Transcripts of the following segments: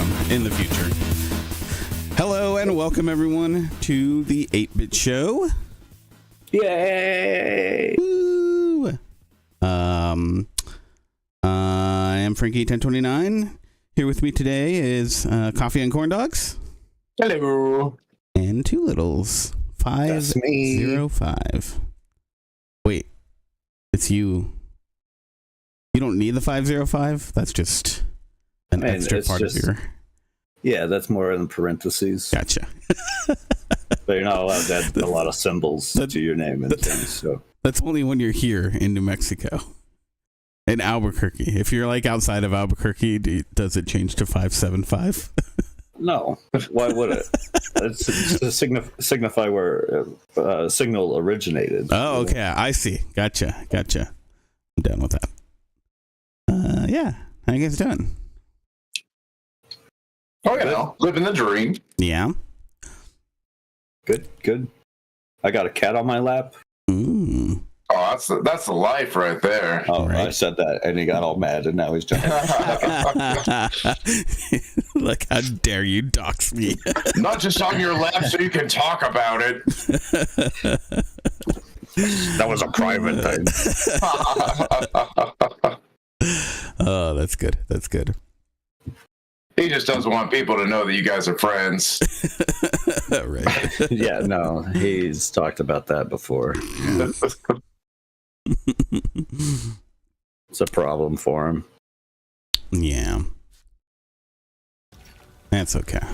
welcome in the future. Hello and welcome everyone to the 8-Bit Show. Yay! Woo! I am Frankie1029. Here with me today is Coffee and Corn Dogs. Hello. And Two Littles. That's me. 505. Wait, it's you. You don't need the 505? That's just an extra part of your... Yeah, that's more in parentheses. Gotcha. But you're not allowed to add a lot of symbols to your name and things. So that's only when you're here in New Mexico. In Albuquerque. If you're like outside of Albuquerque, does it change to 575? No. Why would it? It's to signify where Signal originated. Oh, okay. I see. Gotcha. I'm done with that. Yeah. How you guys doing? Oh, you know, living the dream. Yeah. Good. I got a cat on my lap. Mm. Oh, that's the life right there. Oh, Right. I said that, and he got all mad, and now he's just... Like, how dare you dox me? Not just on your lap so you can talk about it. That was a private thing. Oh, that's good. He just doesn't want people to know that you guys are friends. Right. Yeah, no, he's talked about that before. It's a problem for him. Yeah. That's okay.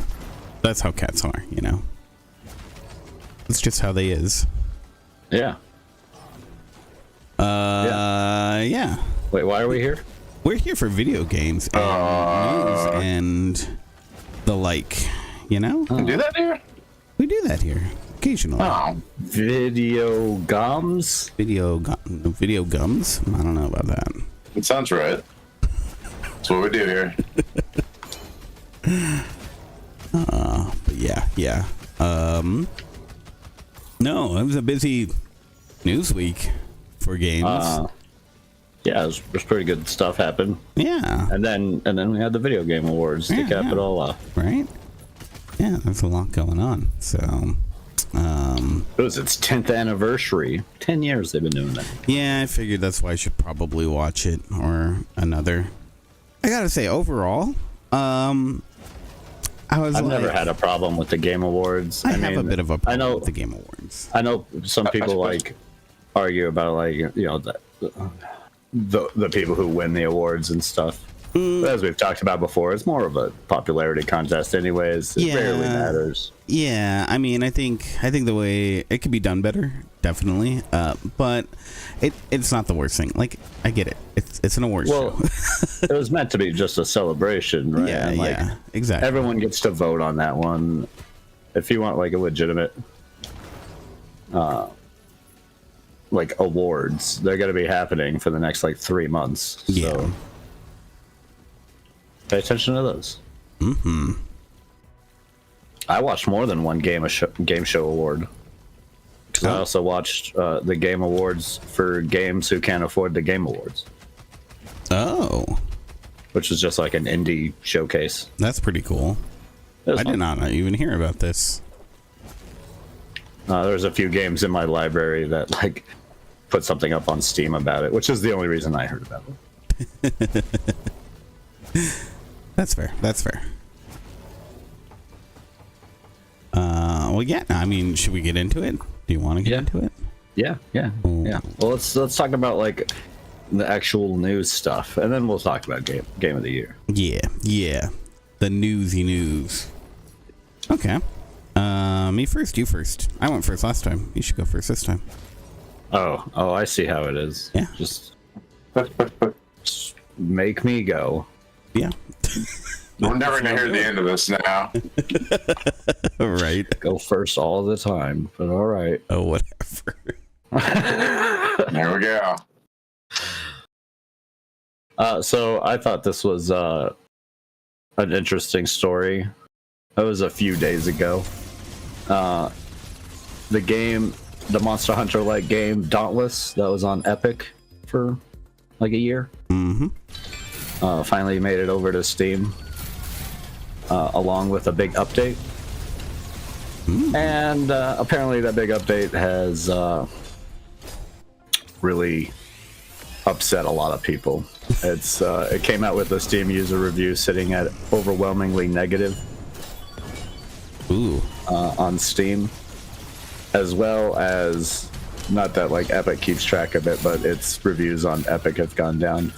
That's how cats are, you know? It's just how they is. Yeah. Yeah. Wait, why are we here? We're here for video games and news and the like, you know? You do that here? We do that here occasionally. Oh. Video gums? Video gums? I don't know about that. It sounds right. That's what we do here. But yeah. No, it was a busy news week for games. Yeah, it was pretty good stuff happened. Yeah. And then we had the video game awards to cap it all off. Right? Yeah, there's a lot going on. So, It was its 10th anniversary. 10 years they've been doing that. yeah, I figured that's why I should probably watch it or another. I gotta say, overall, I've never had a problem with the Game Awards. I have a bit of a problem I know, with the Game Awards. I know some people like argue about like, you know, the people who win the awards and stuff. But as we've talked about before, it's more of a popularity contest anyways. It rarely matters. Yeah, I mean, I think the way it could be done better, definitely. But it's not the worst thing. Like, I get it. It's an awards show. It was meant to be just a celebration, right? Yeah, And, like, yeah, exactly. Everyone gets to vote on that one. If you want like a legitimate like awards, they're going to be happening for the next like 3 months. So Yeah. pay attention to those. Mm-hmm. I watched more than one game show award. Because I also watched the Game Awards for games who can't afford the Game Awards. Oh, Which is just like an indie showcase. that's pretty cool. I did not even hear about this. There's a few games in my library that like put something up on Steam about it, which is the only reason I heard about it. That's fair. Well, yeah. I mean, should we get into it? Do you want to get into it? Yeah. Well, let's talk about like the actual news stuff, and then we'll talk about game of the year. Yeah. The newsy news. Okay. Me first, you first. I went first last time. You should go first this time. Oh, I see how it is. Yeah. Just make me go. Yeah. We're never going to hear the end of this now. Right. Go first all the time, but all right. Oh, whatever. There we go. So I thought this was an interesting story. It was a few days ago. The Monster Hunter-like game Dauntless that was on Epic for like a year. Mm-hmm. Finally made it over to Steam. along with a big update. And apparently that big update has really upset a lot of people. It came out with a Steam user review sitting at overwhelmingly negative on Steam, as well as, not that like Epic keeps track of it, but its reviews on Epic have gone down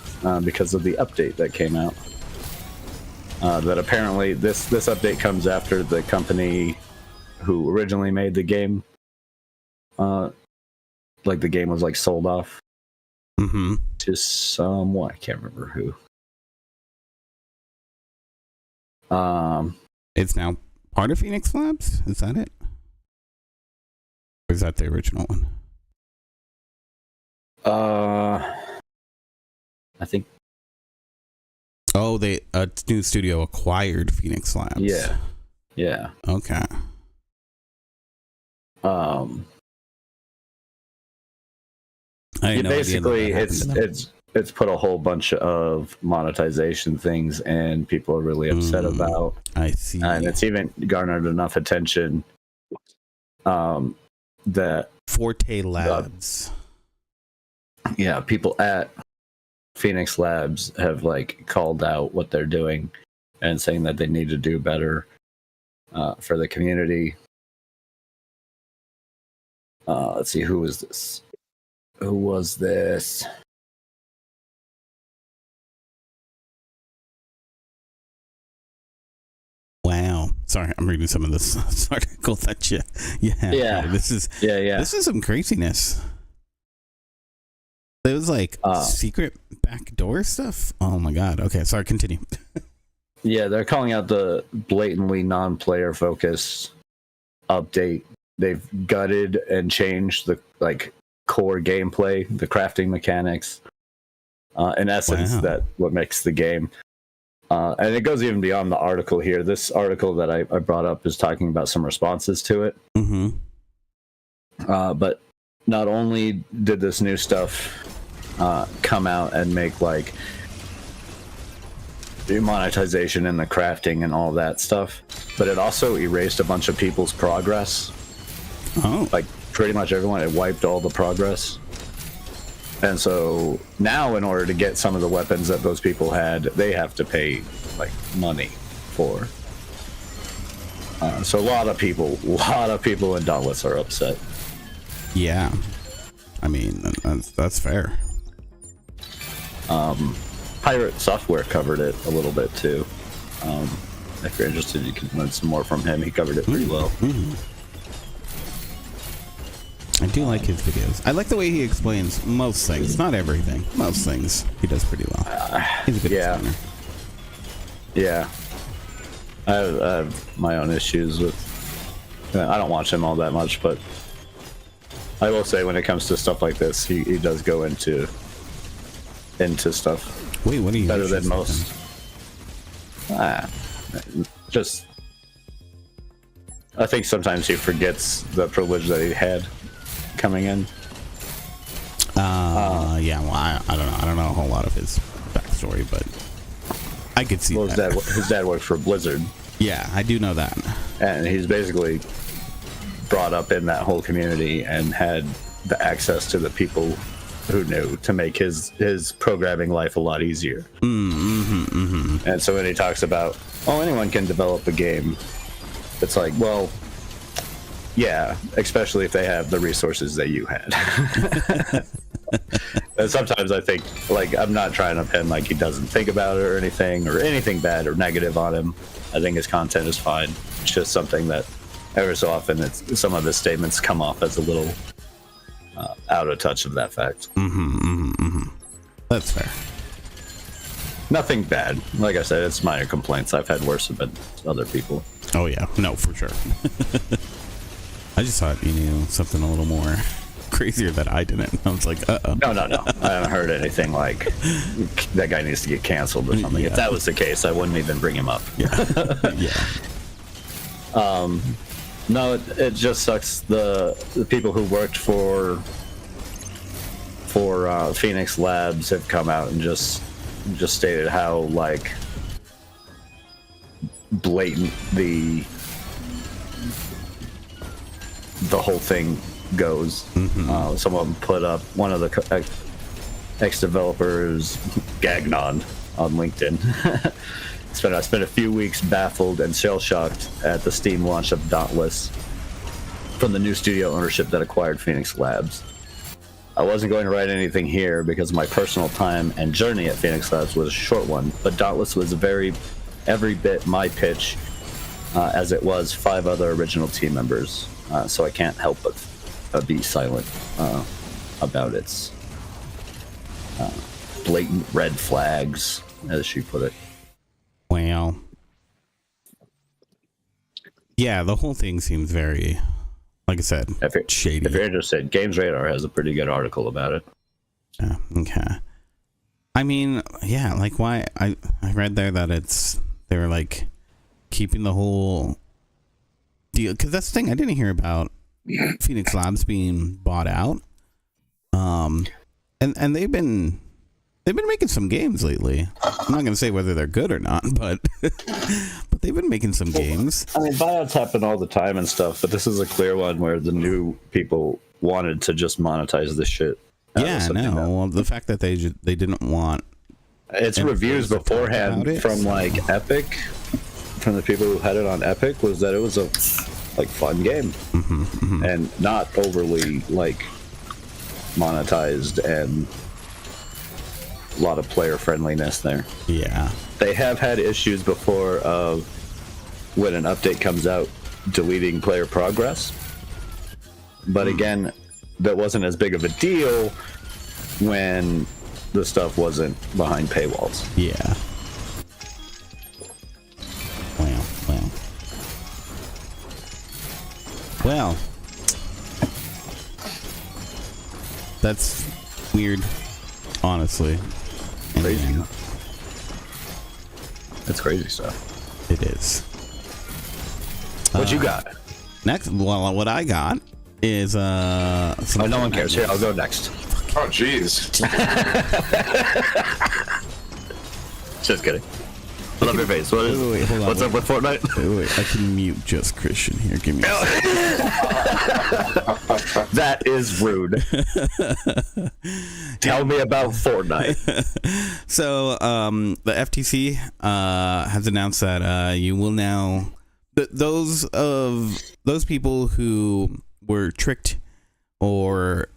because of the update that came out. That apparently this update comes after the company who originally made the game, like the game was like sold off to someone, I can't remember who. It's now part of Phoenix Labs? Is that it? Or is that the original one? I think. Oh, a new studio acquired Phoenix Labs. Yeah. Okay. Basically, it's put a whole bunch of monetization things, and people are really upset about. I see, and it's even garnered enough attention that Forte Labs. People at Phoenix Labs have like called out what they're doing and saying that they need to do better for the community. Let's see, who was this? Who was this? Wow. Sorry, I'm reading some of this article that you have. Yeah. This is some craziness. It was like secret backdoor stuff. Oh my god. Okay, sorry, continue. Yeah, they're calling out the blatantly non-player focused update. They've gutted and changed the core gameplay, the crafting mechanics. In essence, that what makes the game. And it goes even beyond the article here. This article that I brought up is talking about some responses to it. But not only did this new stuff come out and make like the monetization and the crafting and all that stuff, but it also erased a bunch of people's progress. Like pretty much everyone, it wiped all the progress. And so now in order to get some of the weapons that those people had, they have to pay like money for. So a lot of people in Dauntless are upset. Yeah. I mean, that's fair. Pirate Software covered it a little bit too. If you're interested, you can learn some more from him. He covered it pretty well. I do like his videos. I like the way he explains most things. Not everything. Most things. He does pretty well. He's a good explainer. Yeah. I have my own issues with... I don't watch him all that much, but I will say when it comes to stuff like this, he does go into stuff. Wait, what are you better than most? Just... I think sometimes he forgets the privilege that he had coming in. Yeah, well, I don't know. I don't know a whole lot of his backstory, but I could see that. His dad worked for Blizzard. Yeah, I do know that. And he's basically brought up in that whole community and had the access to the people who knew to make his programming life a lot easier. And so when he talks about, anyone can develop a game, it's like, well, yeah, especially if they have the resources that you had. And sometimes I think, I'm not trying to pin he doesn't think about it or anything bad or negative on him. I think his content is fine. It's just something that ever so often some of his statements come off as a little out of touch of that fact. That's fair. Nothing bad. Like I said, it's minor complaints. I've had worse than other people. Oh yeah, no, for sure. I just thought you knew something a little more crazier that I didn't. I was like, No. I haven't heard anything like that guy needs to get canceled or something. Yeah. If that was the case, I wouldn't even bring him up. Yeah. No, it just sucks. The people who worked for Phoenix Labs have come out and just stated how blatant the whole thing goes. Someone put up, one of the ex-developers, Gagnon, on LinkedIn. I spent a few weeks baffled and shell-shocked at the Steam launch of Dauntless from the new studio ownership that acquired Phoenix Labs. I wasn't going to write anything here because my personal time and journey at Phoenix Labs was a short one, but Dauntless was every bit my pitch, as it was 5 other original team members. So I can't help but be silent about its blatant red flags, as she put it. Well, yeah, the whole thing seems very, like I said, shady. If you're interested, Games Radar has a pretty good article about it. Okay. I mean, yeah, like why I read there that they were like keeping the whole deal, because that's the thing I didn't hear about Phoenix Labs being bought out. And they've been making some games lately. I'm not gonna say whether they're good or not, but they've been making some games. I mean, buyouts happen all the time and stuff, but this is a clear one where the new people wanted to just monetize this shit. Yeah, no. Well, the fact that they didn't want its reviews beforehand from like Epic, from the people who had it on Epic, was that it was a like fun game and not overly like monetized and a lot of player friendliness there. Yeah, they have had issues before of when an update comes out deleting player progress, but again, that wasn't as big of a deal when the stuff wasn't behind paywalls. Yeah. Well, that's weird, honestly. Crazy. That's crazy stuff. It is. What you got? Next, well, what I got is no one cares. Here, I'll go next. Oh, jeez. Just kidding. I love your face. What is? Wait, hold on, what's up with Fortnite? Wait, I can mute just Christian here. Give me. That is rude. Tell me about Fortnite. So, the FTC has announced that you will now those people who were tricked or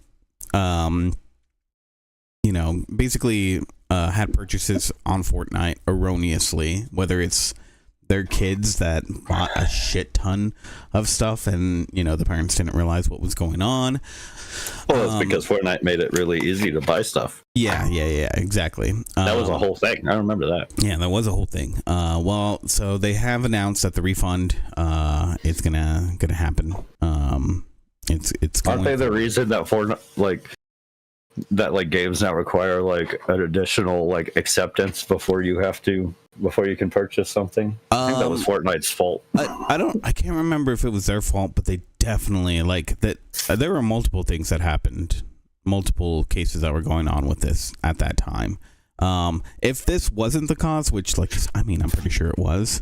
basically had purchases on Fortnite erroneously, whether it's their kids that bought a shit ton of stuff and the parents didn't realize what was going on. Well, it's because Fortnite made it really easy to buy stuff. Yeah, exactly. That was a whole thing. I remember that. Yeah, that was a whole thing. Well, so they have announced that the refund is gonna happen. It's aren't they the reason that Fortnite games now require like an additional like acceptance before you can purchase something? I think that was Fortnite's fault. I can't remember if it was their fault, but they definitely that there were multiple things that happened, multiple cases that were going on with this at that time. If this wasn't the cause, which I'm pretty sure it was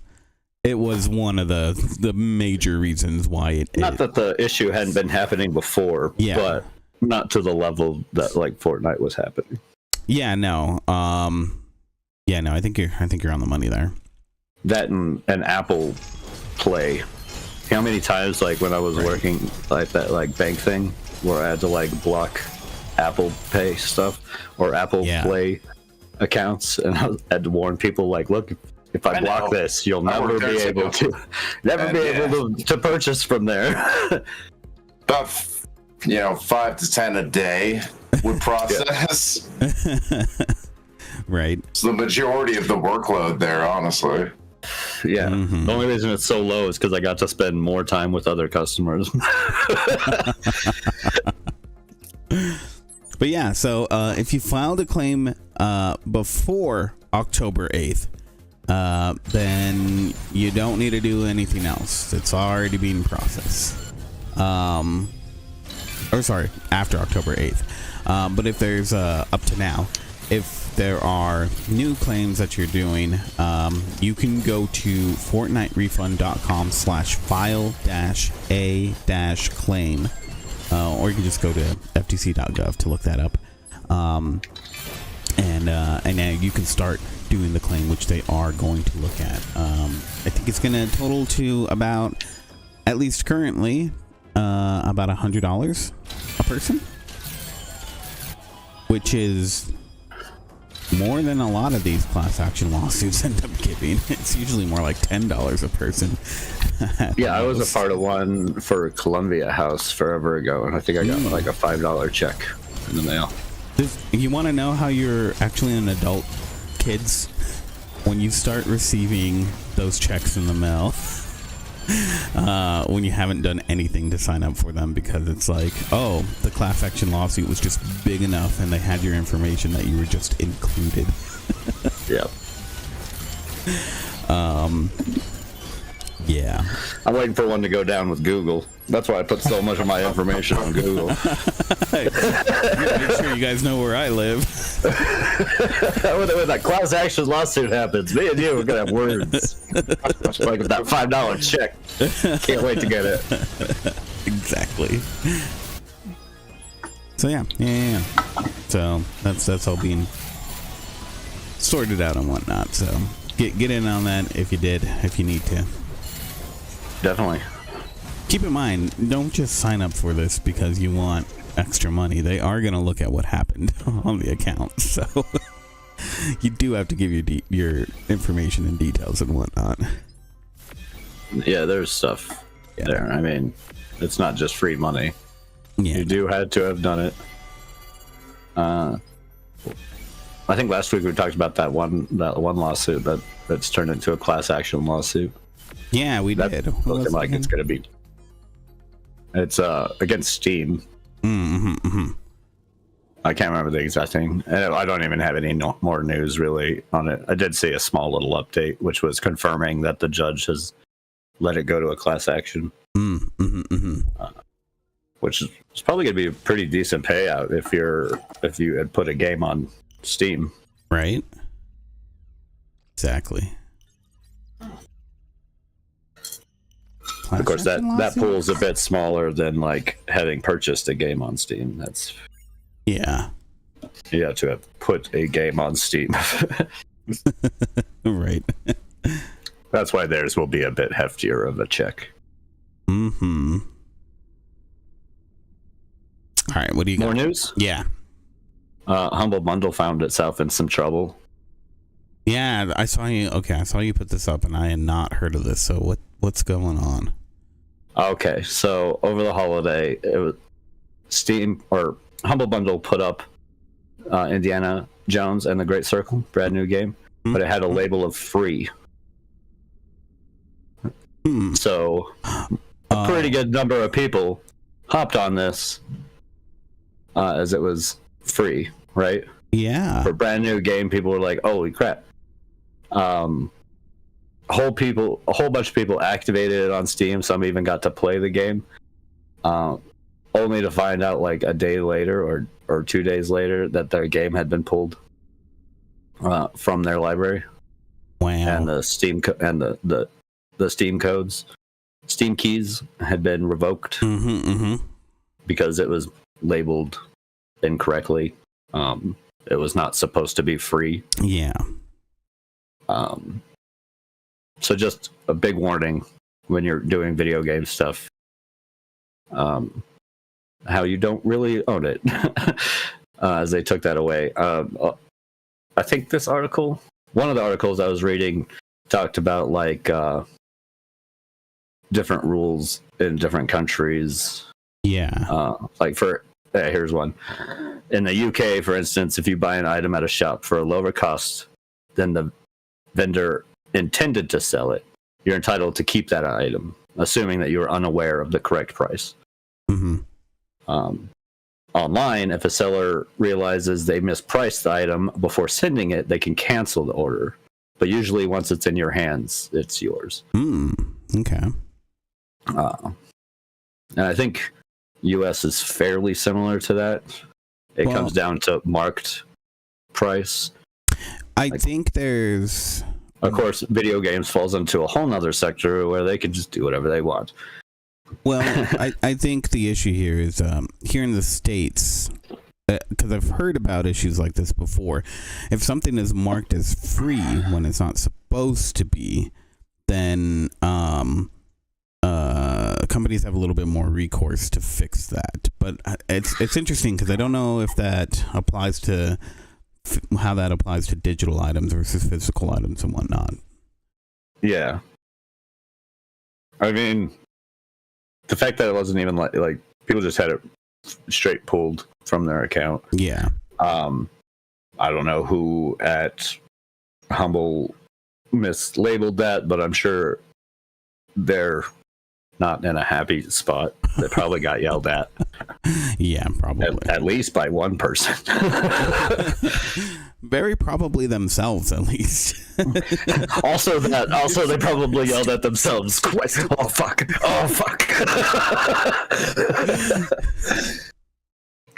one of the major reasons why not that the issue hadn't been happening before, but not to the level that like Fortnite was happening. Yeah, no. I think you're on the money there. That and Apple Play. How many times like when I was working like that like bank thing where I had to like block Apple Pay stuff or Apple Play accounts, and I had to warn people like, look, if I block this, you'll never be able to purchase from there. About 5 to 10 a day would process. Right. It's the majority of the workload there, honestly. Yeah. The only reason it's so low is because I got to spend more time with other customers. But yeah, so if you filed a claim before October 8th, then you don't need to do anything else. It's already being processed. After October 8th. But if there's up to now, if there are new claims that you're doing, you can go to fortniterefund.com/file-a-claim, or you can just go to ftc.gov to look that up. And now you can start doing the claim, which they are going to look at. I think it's going to total to about, at least currently, about $100 a person, which is more than a lot of these class action lawsuits end up giving. It's usually more like $10 a person. Yeah, I was a part of one for Columbia House forever ago, and I think I got like a $5 check in the mail. You want to know how you're actually an adult, kids? When you start receiving those checks in the mail, when you haven't done anything to sign up for them, because it's like, oh, the class action lawsuit was just big enough and they had your information that you were just included. Yep. Yeah. I'm waiting for one to go down with Google. That's why I put so much of my information on Google. Make sure you guys know where I live. When that class action lawsuit happens, me and you are gonna have words. Like that $5 check. Can't wait to get it. Exactly. So yeah. So that's all being sorted out and whatnot. So get in on that if you need to. Definitely. Keep in mind, don't just sign up for this because you want extra money. They are going to look at what happened on the account. So you do have to give your information and details and whatnot. Yeah, there's stuff there. I mean, it's not just free money. Yeah. You do had to have done it. I think last week we talked about that one lawsuit that's turned into a class action lawsuit. Yeah, we did. Looking like it's gonna be. It's against Steam. Mm-hmm. I can't remember the exact thing. I don't even have any more news really on it. I did see a small little update, which was confirming that the judge has let it go to a class action. Which is probably gonna be a pretty decent payout if you had put a game on Steam. Right. Exactly. Of course, that pool's a bit smaller than like having purchased a game on Steam. That's you have to have put a game on Steam. Right. That's why theirs will be a bit heftier of a check. Mm-hmm. All right, what do you got? More news? Yeah. Humble Bundle found itself in some trouble. Yeah, I saw you put this up, and I had not heard of this. So what's going on? Okay, so over the holiday, it was Steam or Humble Bundle put up Indiana Jones and the Great Circle, brand new game, but it had a label of free. So a pretty good number of people hopped on this as it was free, right? Yeah. For a brand new game, people were like, "Holy crap!" A whole bunch of people activated it on Steam. Some even got to play the game, only to find out like a day later or 2 days later that their game had been pulled from their library. Wow! And the Steam the Steam codes, Steam keys had been revoked because it was labeled incorrectly. It was not supposed to be free. Yeah. So just a big warning when you're doing video game stuff, how you don't really own it, as they took that away. I think this article, one of the articles I was reading, talked about like different rules in different countries. Yeah. Like here's one. In the UK, for instance, if you buy an item at a shop for a lower cost than the vendor intended to sell it, you're entitled to keep that item, assuming that you are unaware of the correct price. Online, if a seller realizes they mispriced the item before sending it, they can cancel the order. But usually once it's in your hands, it's yours. Okay. And I think US is fairly similar to that. It comes down to marked price. I think there's, of course, video games falls into a whole nother sector where they can just do whatever they want. well, I think the issue here is here in the States, because I've heard about issues like this before. If something is marked as free when it's not supposed to be, then companies have a little bit more recourse to fix that. But it's interesting because I don't know if that applies to how that applies to digital items versus physical items and whatnot. Yeah. I mean, the fact that it wasn't even like people just had it straight pulled from their account. Yeah. I don't know who at Humble mislabeled that, but I'm sure they're not in a happy spot. They probably got yelled at. Yeah, probably. At least by one person. Very probably themselves, at least. Also, they probably yelled at themselves. Oh fuck! Oh fuck!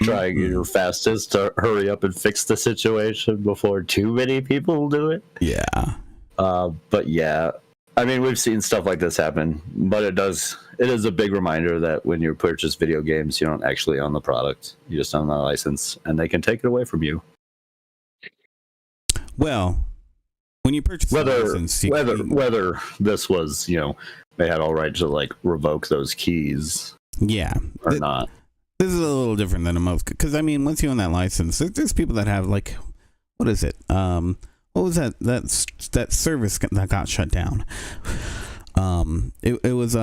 Trying your fastest to hurry up and fix the situation before too many people do it. Yeah. But yeah, I mean, we've seen stuff like this happen, but it is a big reminder that when you purchase video games, you don't actually own the product. You just own the license, and they can take it away from you. Well, when you purchase a license, whether this was, they had all right to like revoke those keys, yeah, or not. This is a little different than most, because I mean, once you own that license, there's people that have like, what is it? What was that service that got shut down? It was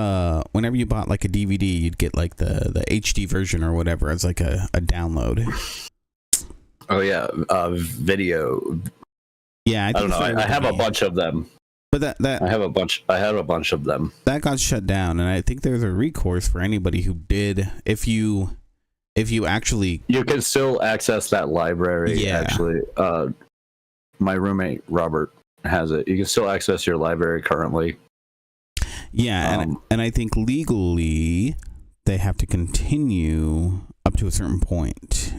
whenever you bought like a DVD, you'd get like the HD version or whatever as like a download. Oh yeah, video. Yeah, I don't know. I have a bunch of them. But I had a bunch of them. That got shut down, and I think there's a recourse for anybody who did. If you actually, you can still access that library. Yeah. Actually, my roommate Robert has it. You can still access your library currently. Yeah, and I think legally they have to continue up to a certain point.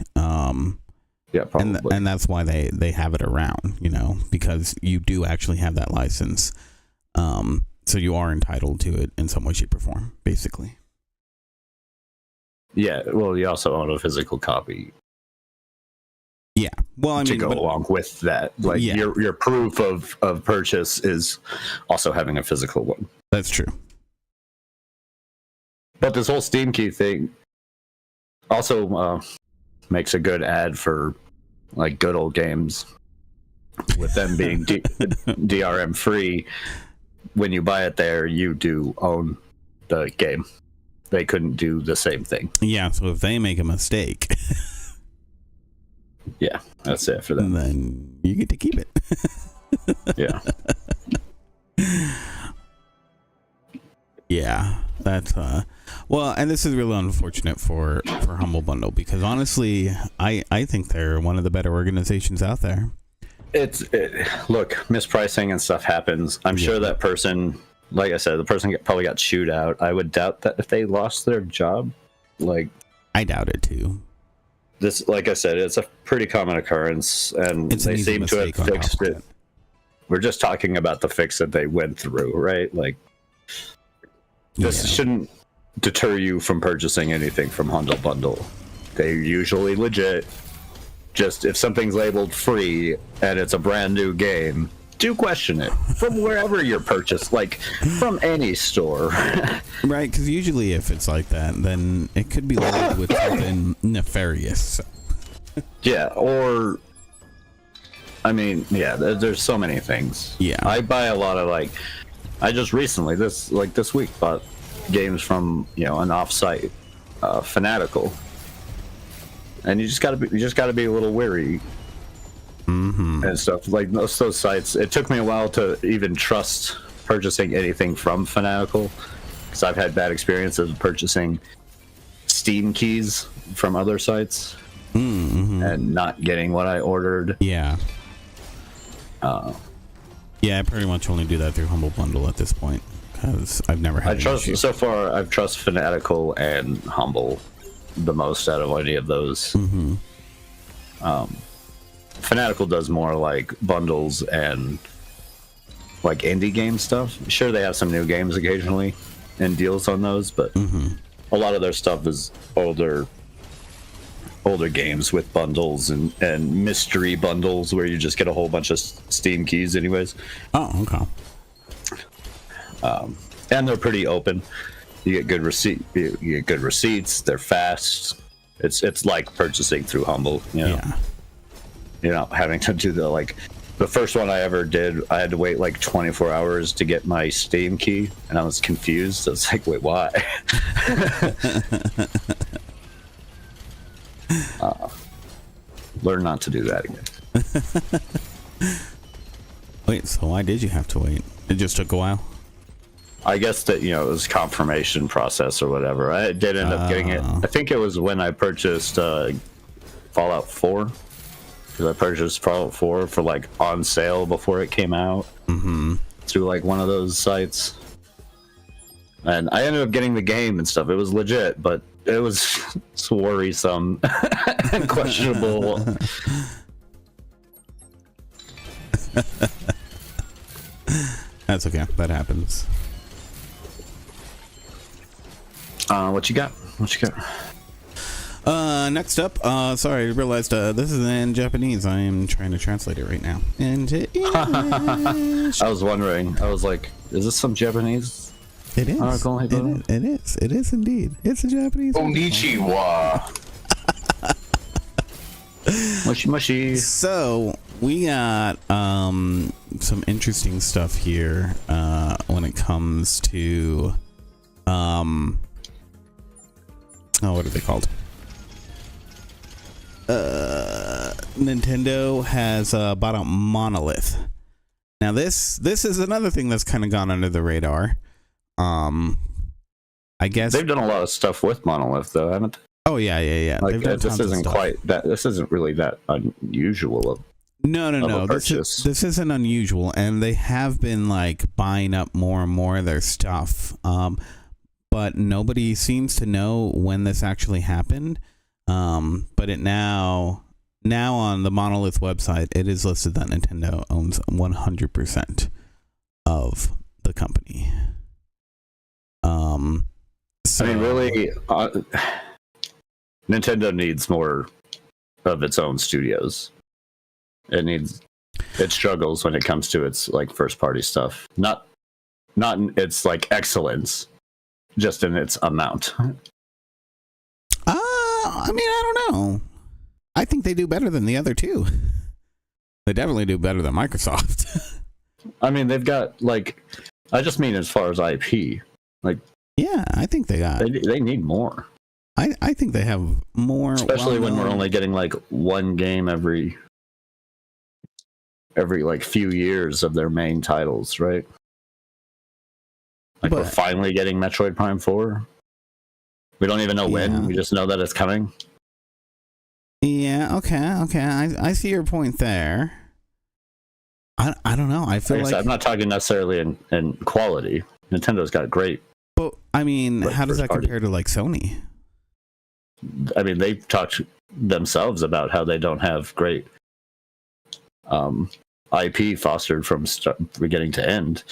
Yeah, probably. And that's why they have it around, because you do actually have that license. So you are entitled to it in some way, shape, or form, basically. Yeah, well, you also own a physical copy. Yeah, well, I mean, to go along with that, like your proof of purchase is also having a physical one. That's true. But this whole Steam key thing also makes a good ad for like good old games, with them being DRM free. When you buy it there, you do own the game. They couldn't do the same thing. Yeah, so if they make a mistake, yeah, that's it for them. Then you get to keep it. Yeah. Yeah, that's well, and this is really unfortunate for Humble Bundle, because honestly, I think they're one of the better organizations out there. Look, mispricing and stuff happens. I'm sure that person, like I said, the person probably got chewed out. I would doubt that if they lost their job. Like, I doubt it too. This, like I said, it's a pretty common occurrence, and they seem to have fixed it. We're just talking about the fix that they went through, right? Like, this shouldn't deter you from purchasing anything from Humble Bundle. They're usually legit. Just if something's labeled free and it's a brand new game, do question it from wherever you're purchased, like from any store. Right, because usually if it's like that, then it could be labeled with something nefarious. Yeah, or I mean, yeah, there's so many things. Yeah, I buy a lot of I just recently this week bought games from an off-site Fanatical, and you just gotta be a little wary and stuff like those sites. It took me a while to even trust purchasing anything from Fanatical, because I've had bad experiences purchasing Steam keys from other sites and not getting what I ordered. Yeah. Yeah, I pretty much only do that through Humble Bundle at this point, because I've never had. So far, I've trusted Fanatical and Humble the most out of any of those. Fanatical does more like bundles and like indie game stuff. Sure, they have some new games occasionally and deals on those, but a lot of their stuff is older games with bundles and mystery bundles where you just get a whole bunch of Steam keys anyways. Oh, okay. And they're pretty open. You get good receipts. They're fast. It's like purchasing through Humble. You know? Yeah. You're not having to do the first one I ever did. I had to wait like 24 hours to get my Steam key, and I was confused. I was like, wait, why? Learn not to do that again. Wait, so why did you have to wait? It just took a while? I guess that, it was confirmation process or whatever. I did end up getting it. I think it was when I purchased Fallout 4. Because I purchased Fallout 4 for like on sale before it came out. Through like one of those sites. And I ended up getting the game and stuff. It was legit, but it was worrisome and questionable. That's okay. That happens. What you got? Next up, sorry, I realized this is in Japanese. I am trying to translate it right now into English. I was wondering. I was like, is this some Japanese? It is. It is indeed. It's a Japanese. Konnichiwa. Mushy mushy. So we got some interesting stuff here when it comes to what are they called? Nintendo has bought out Monolith. Now this is another thing that's kind of gone under the radar. I guess they've done a lot of stuff with Monolith, though, haven't they? Oh yeah. Like, this isn't quite that. This isn't really that unusual. No. This isn't unusual, and they have been like buying up more and more of their stuff. But nobody seems to know when this actually happened. But it now on the Monolith website, it is listed that Nintendo owns 100% of the company. So, I mean, really, Nintendo needs more of its own studios. It struggles when it comes to its like first party stuff. Not in its like excellence, just in its amount. I mean, I don't know. I think they do better than the other two. They definitely do better than Microsoft. I mean, they've got like, I just mean as far as IP. Like, yeah, I think they got. They need more. I think they have more, especially when we're only getting like one game every like few years of their main titles, right? Like, we're finally getting Metroid Prime 4. We don't even know when. We just know that it's coming. Yeah. Okay. I see your point there. I don't know. I feel like I'm not talking necessarily in quality. Nintendo's got great. But I mean, how does that compare to like Sony? I mean, they've talked themselves about how they don't have great IP fostered from beginning to end.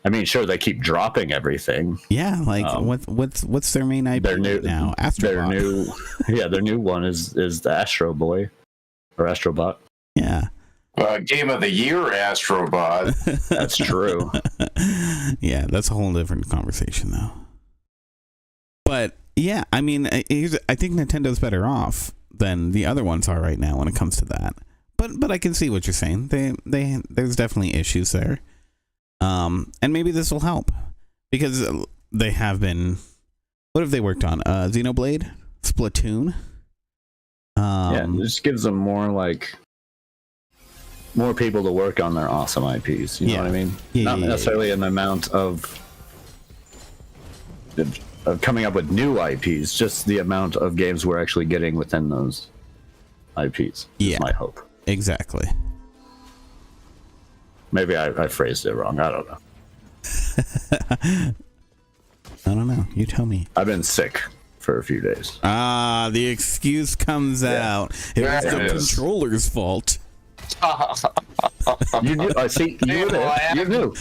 I mean, sure, they keep dropping everything. Yeah, like what's their main IP right now? Astrobot. Their new one is the Astro Boy or Astrobot. Yeah. Game of the Year, Astrobot. That's true. Yeah, that's a whole different conversation, though. But yeah, I mean, I think Nintendo's better off than the other ones are right now when it comes to that. But I can see what you're saying. There's definitely issues there. And maybe this will help because they have been. What have they worked on? Xenoblade, Splatoon. It just gives them more people to work on their awesome IPs. You know what I mean? Not necessarily an amount of coming up with new IPs, just the amount of games we're actually getting within those IPs. Is my hope. Exactly. Maybe I phrased it wrong. I don't know. I don't know. You tell me. I've been sick for a few days. The excuse comes out. It was the controller's fault. You knew. I see. You were there. You knew.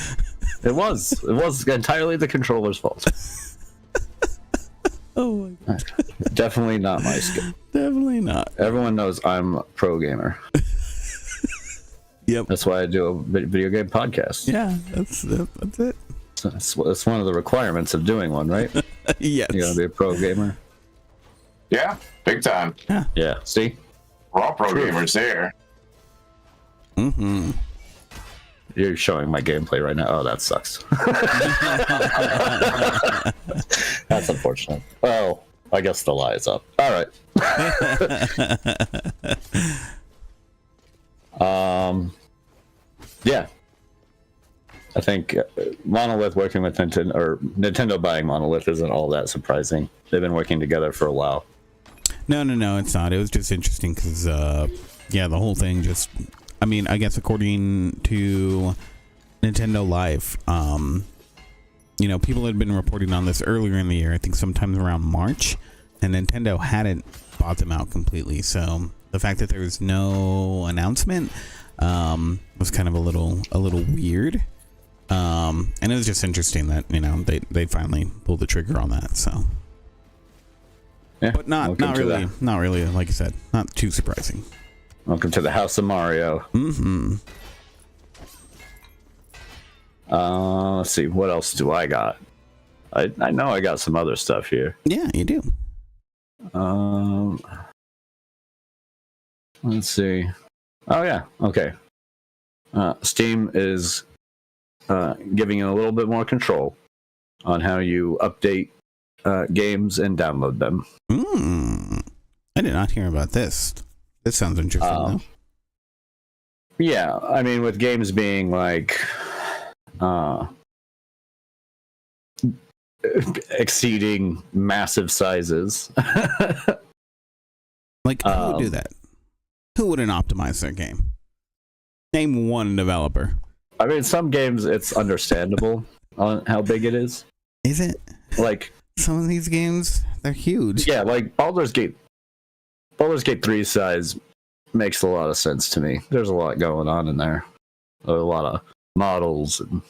It was entirely the controller's fault. Oh my God. Definitely not my skill. Definitely not. Everyone knows I'm a pro gamer. Yep. That's why I do a video game podcast. Yeah, that's it. That's one of the requirements of doing one, right? Yes. You gotta be a pro gamer. Yeah, big time. Yeah. See? We're all pro gamers here. Mm-hmm. You're showing my gameplay right now. Oh, that sucks. That's unfortunate. Oh, I guess the lie is up. All right. Yeah. I think Monolith working with Nintendo, or Nintendo buying Monolith, isn't all that surprising. They've been working together for a while. No, it's not. It was just interesting because, yeah, the whole thing just, I mean, I guess according to Nintendo Live, you know, people had been reporting on this earlier in the year, I think sometime around March, and Nintendo hadn't bought them out completely. So the fact that there was no announcement was kind of a little weird. And it was just interesting that, you know, they finally pulled the trigger on that. So, yeah, but not really, like I said, not too surprising. Welcome to the House of Mario. Mm-hmm. Let's see, what else do I got? I know I got some other stuff here. Yeah, you do. Let's see. Oh yeah, okay. Steam is giving you a little bit more control on how you update games and download them. I did not hear about this. This sounds interesting, though. Yeah, I mean, with games being like exceeding massive sizes. Like, who would do that? Who wouldn't optimize their game? Name one developer. I mean, some games it's understandable on how big it is. Is it? Like, some of these games, they're huge. Yeah, like Baldur's Gate 3 size makes a lot of sense to me. There's a lot going on in there. A lot of models, and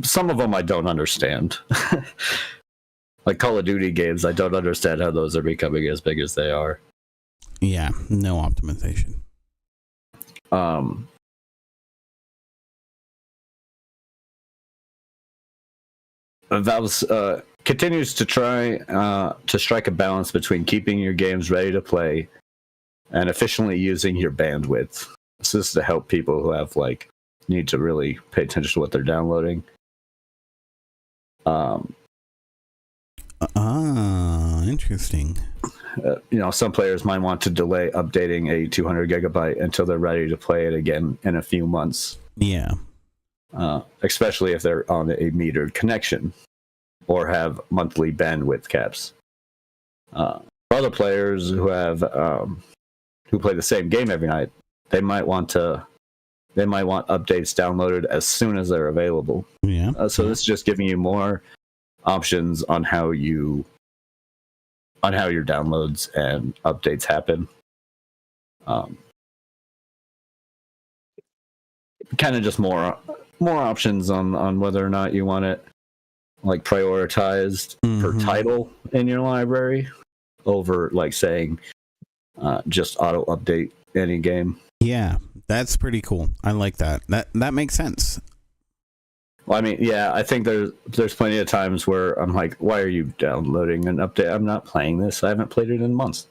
some of them I don't understand. Like Call of Duty games, I don't understand how those are becoming as big as they are. Yeah, no optimization. Valve continues to try to strike a balance between keeping your games ready to play and efficiently using your bandwidth. This is to help people who have need to really pay attention to what they're downloading. Interesting. Some players might want to delay updating a 200 gigabyte until they're ready to play it again in a few months. Yeah. Especially if they're on a metered connection or have monthly bandwidth caps. For other players who have who play the same game every night, they might want updates downloaded as soon as they're available. Yeah. So this is just giving you more options on how your downloads and updates happen. Kind of just more options on whether or not you want it prioritized per title in your library over saying just auto update any game. Yeah, that's pretty cool. I like that. That makes sense. Well, I mean, yeah, I think there's plenty of times where I'm like, why are you downloading an update? I'm not playing this. I haven't played it in months.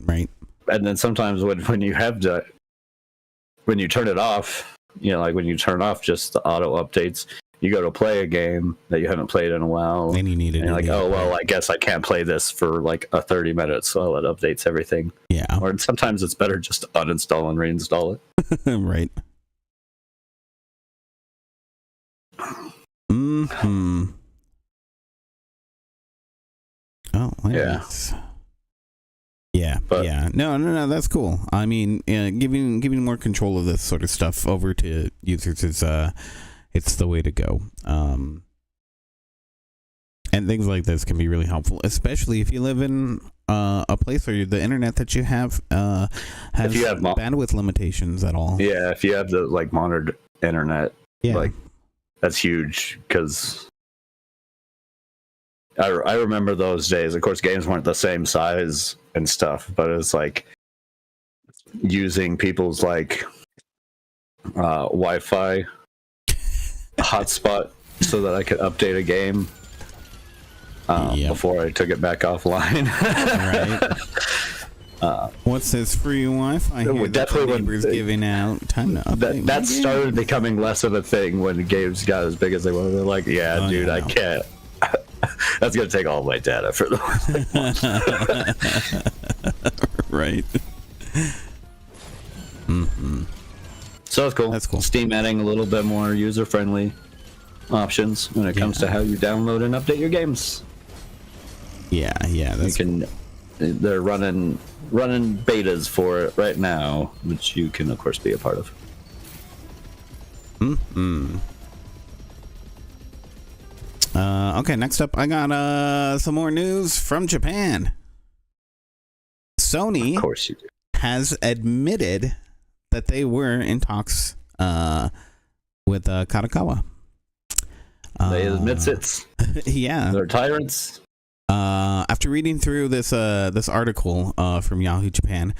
Right. And then sometimes when you have to, when you turn it off, when you turn off just the auto updates, you go to play a game that you haven't played in a while, and you need it. And you're like, oh well, I guess I can't play this for 30 minutes, so it updates everything. Yeah. Or sometimes it's better just to uninstall and reinstall it. Right. Oh, nice. Yeah. But, yeah. No. That's cool. I mean, giving more control of this sort of stuff over to users is it's the way to go. And things like this can be really helpful, especially if you live in a place where the internet that you have has If you have bandwidth limitations at all. Yeah, if you have the like monitored internet, like that's huge because I remember those days. Of course, games weren't the same size and stuff, but it was like using people's like Wi-Fi hotspot so that I could update a game before I took it back offline. Right. What's this free Wi-Fi here definitely that neighbors giving out? Time to update. That started becoming less of a thing when games got as big as they were. They're like, dude, I can't. That's gonna take all my data for the right. Mm-hmm. So that's cool. That's cool. Steam adding a little bit more user-friendly options when it comes to how you download and update your games. Yeah. That's They're running betas for it right now, which you can of course be a part of. Okay, next up I got some more news from Japan. Sony, Of course you do. has admitted that they were in talks with Kadokawa. They admit it. Yeah. They're tyrants. After reading through this article from Yahoo Japan,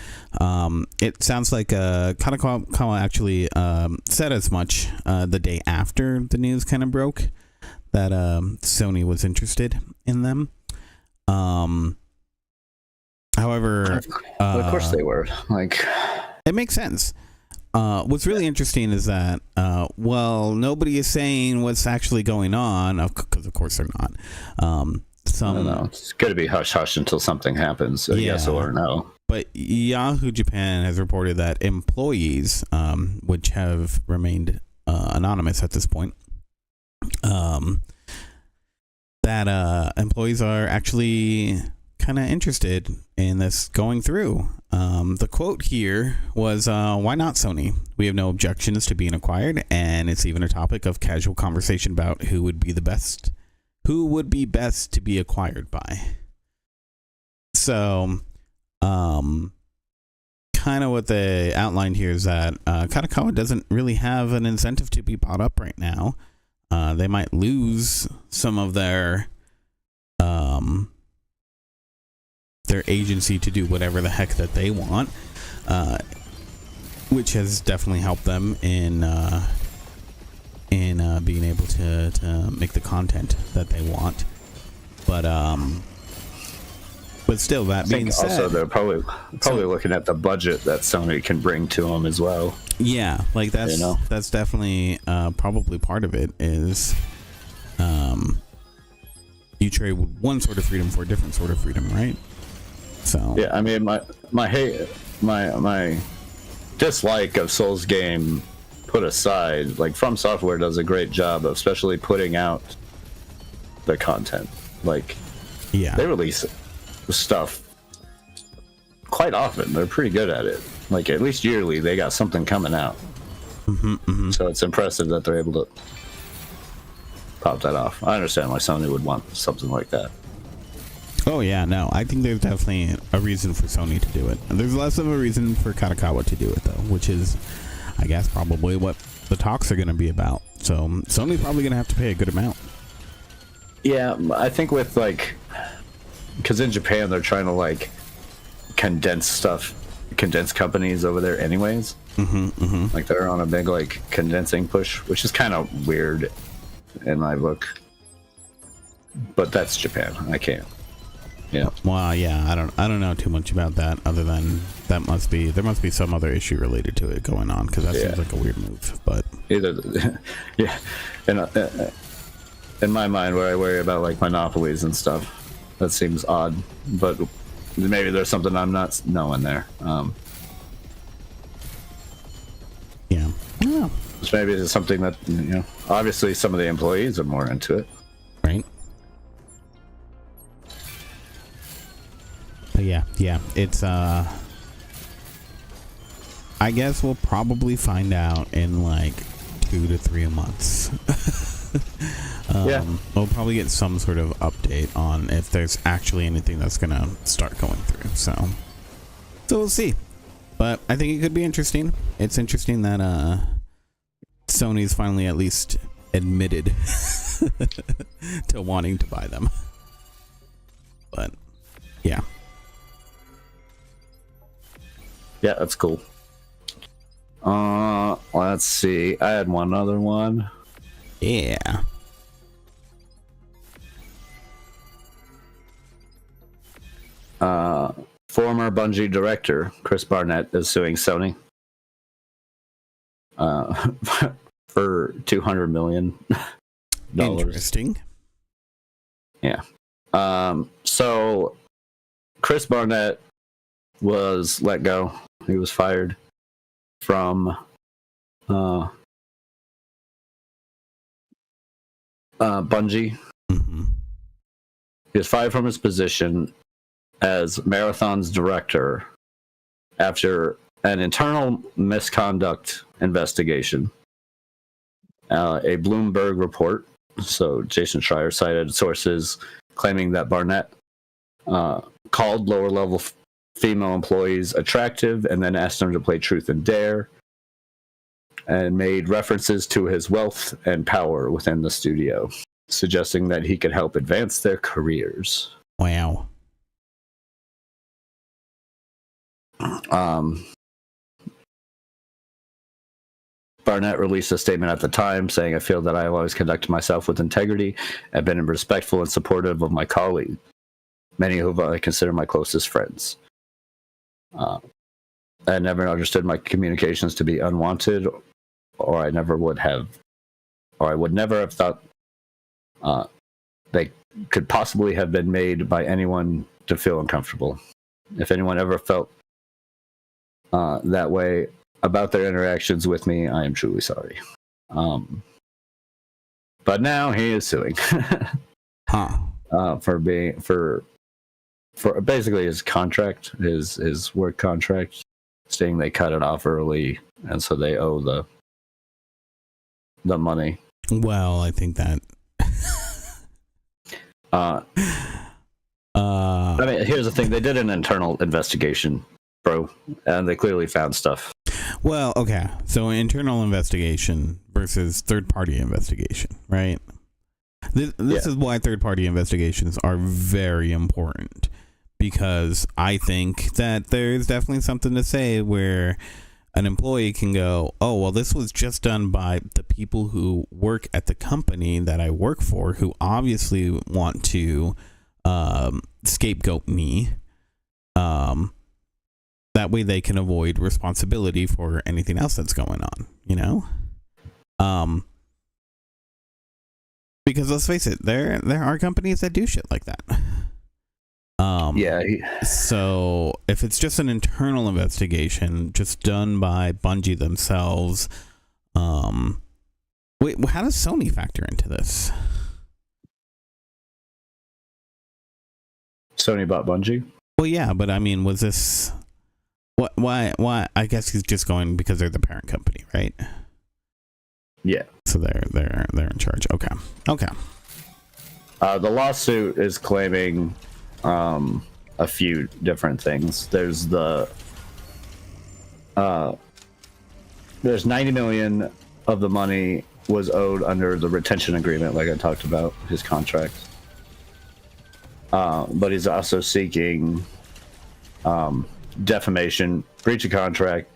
it sounds like Kadokawa actually said as much the day after the news kind of broke that Sony was interested in them. However, of course they were. Like, it makes sense. What's really interesting is that, nobody is saying what's actually going on, because of course they're not. I don't know. It's going to be hush hush until something happens. So yes or no. But Yahoo Japan has reported that employees, which have remained anonymous at this point, that employees are actually kind of interested in this going through. The quote here was, why not Sony? We have no objections to being acquired, and it's even a topic of casual conversation about who would be best to be acquired by. So, kind of what they outlined here is that Kadokawa doesn't really have an incentive to be bought up right now. They might lose some of their agency to do whatever the heck that they want, which has definitely helped them in being able to make the content that they want. But still, that being said, also they're probably looking at the budget that Sony can bring to them as well. Yeah, like that's definitely probably part of it is you trade one sort of freedom for a different sort of freedom, right? So yeah, I mean my dislike of Souls game put aside, like From Software does a great job of especially putting out the content. Like, they release stuff quite often. They're pretty good at it. Like, at least yearly they got something coming out. So it's impressive that they're able to pop that off. I understand why Sony would want something like that. Oh yeah, no, I think there's definitely a reason for Sony to do it. There's less of a reason for Kadokawa to do it though, which is, I guess, probably what the talks are going to be about. So Sony's probably going to have to pay a good amount. Yeah, I think with like, because in Japan they're trying to like condense companies over there anyways. Like they're on a big like condensing push, which is kind of weird in my book. But that's Japan. I can't. Yeah. Well, yeah, I don't know too much about that other than there must be some other issue related to it going on, because that seems like a weird move. But yeah, and in my mind, where I worry about like monopolies and stuff, that seems odd. But maybe there's something I'm not knowing there. Yeah. Maybe it's something that, obviously some of the employees are more into it. Right. But yeah, it's I guess we'll probably find out in like 2 to 3 months. We'll probably get some sort of update on if there's actually anything that's gonna start going through. So we'll see. But I think it could be interesting. It's interesting that Sony's finally at least admitted to wanting to buy them. But yeah. Yeah, that's cool. Let's see. I had one other one. Yeah. Former Bungie director Chris Barnett is suing Sony for $200 million. Interesting. Yeah. So Chris Barnett was let go. He was fired from Bungie. Mm-hmm. He was fired from his position as Marathon's director after an internal misconduct investigation. A Bloomberg report, so Jason Schreier cited sources claiming that Barnett called lower-level female employees attractive and then asked them to play Truth and Dare, and made references to his wealth and power within the studio, suggesting that he could help advance their careers. Wow. Barnett released a statement at the time saying, "I feel that I have always conducted myself with integrity and been respectful and supportive of my colleagues, many who I consider my closest friends. I never understood my communications to be unwanted, or I would never have thought they could possibly have been made by anyone to feel uncomfortable. If anyone ever felt that way about their interactions with me, I am truly sorry." But now he is suing for basically his contract, his work contract, saying they cut it off early, and so they owe the money. Well, I think that. I mean, here's the thing: they did an internal investigation, bro, and they clearly found stuff. Well, okay. So internal investigation versus third-party investigation, right? This is why third-party investigations are very important, because I think that there's definitely something to say where an employee can go, oh, well, this was just done by the people who work at the company that I work for, who obviously want to scapegoat me. That way they can avoid responsibility for anything else that's going on, you know? Because let's face it, there are companies that do shit like that. So if it's just an internal investigation, just done by Bungie themselves, wait, how does Sony factor into this? Sony bought Bungie? Well, yeah, but I mean, was this why? I guess he's just going because they're the parent company, right? Yeah. So they're in charge. Okay. The lawsuit is claiming a few different things. There's there's $90 million of the money was owed under the retention agreement, like I talked about, his contract. But he's also seeking defamation, breach of contract,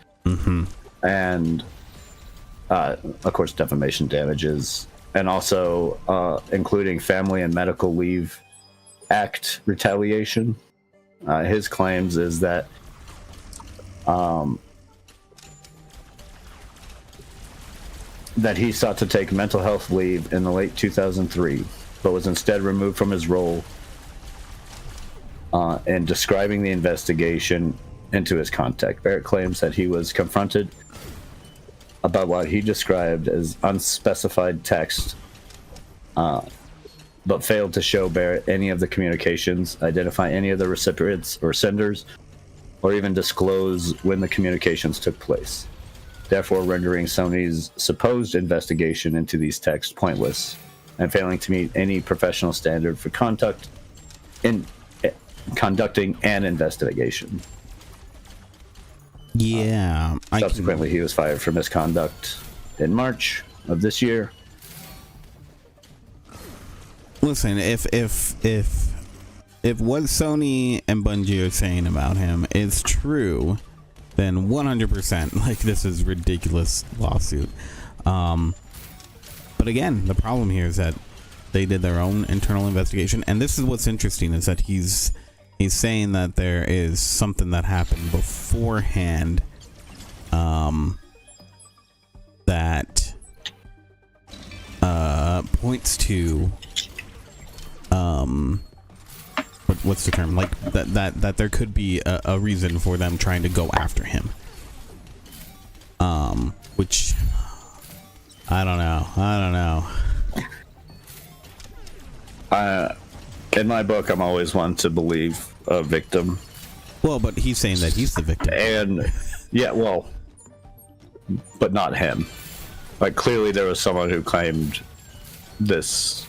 and of course defamation damages, and also including Family and Medical Leave Act retaliation. His claims is that that he sought to take mental health leave in the late 2003, but was instead removed from his role in describing the investigation into his contact. Barrett claims that he was confronted about what he described as unspecified text, but failed to show Barrett any of the communications, identify any of the recipients or senders, or even disclose when the communications took place. therefore rendering Sony's supposed investigation into these texts pointless and failing to meet any professional standard for conducting an investigation. Yeah. Subsequently, he was fired for misconduct in March of this year. Listen, if what Sony and Bungie are saying about him is true, then 100%, like, this is ridiculous lawsuit. But again, the problem here is that they did their own internal investigation, and this is what's interesting, is that he's saying that there is something that happened beforehand that points to what's the term, like that there could be a reason for them trying to go after him, which I don't know. In my book, I'm always one to believe a victim. Well, but he's saying that he's the victim. And yeah, well, but not him. Like, clearly there was someone who claimed this,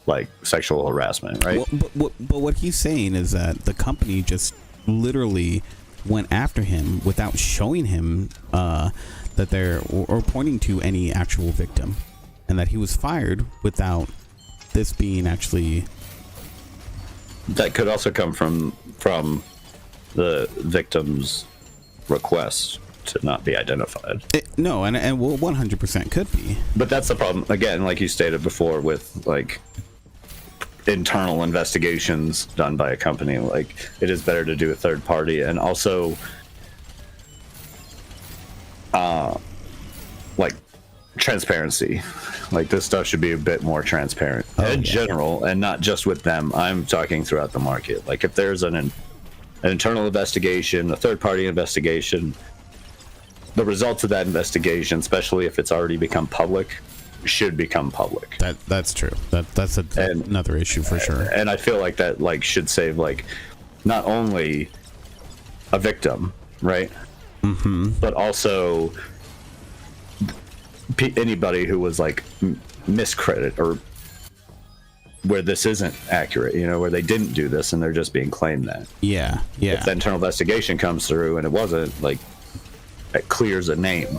like, sexual harassment, right? Well, but what he's saying is that the company just literally went after him without showing him that they're or pointing to any actual victim, and that he was fired without this being actually. That could also come from the victim's request to not be identified. No, and 100% could be. But that's the problem. Again, like you stated before, with like internal investigations done by a company, like, it is better to do a third party, and also like transparency. Like, this stuff should be a bit more transparent in general, and not just with them. I'm talking throughout the market. Like, if there's an internal investigation, a third party investigation, the results of that investigation, especially if it's already become public, should become public. That's true. That's another issue for sure. And I feel like that, like, should save, like, not only a victim, right? Mm-hmm. But also anybody who was like miscredit, or where this isn't accurate, you know, where they didn't do this and they're just being claimed that. Yeah. If the internal investigation comes through and it wasn't, like, it clears a name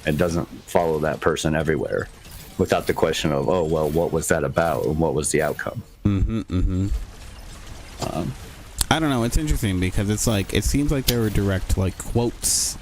and doesn't follow that person everywhere without the question of, oh, well, what was that about and what was the outcome? I don't know. It's interesting because it's like, it seems like there were direct, like, quotes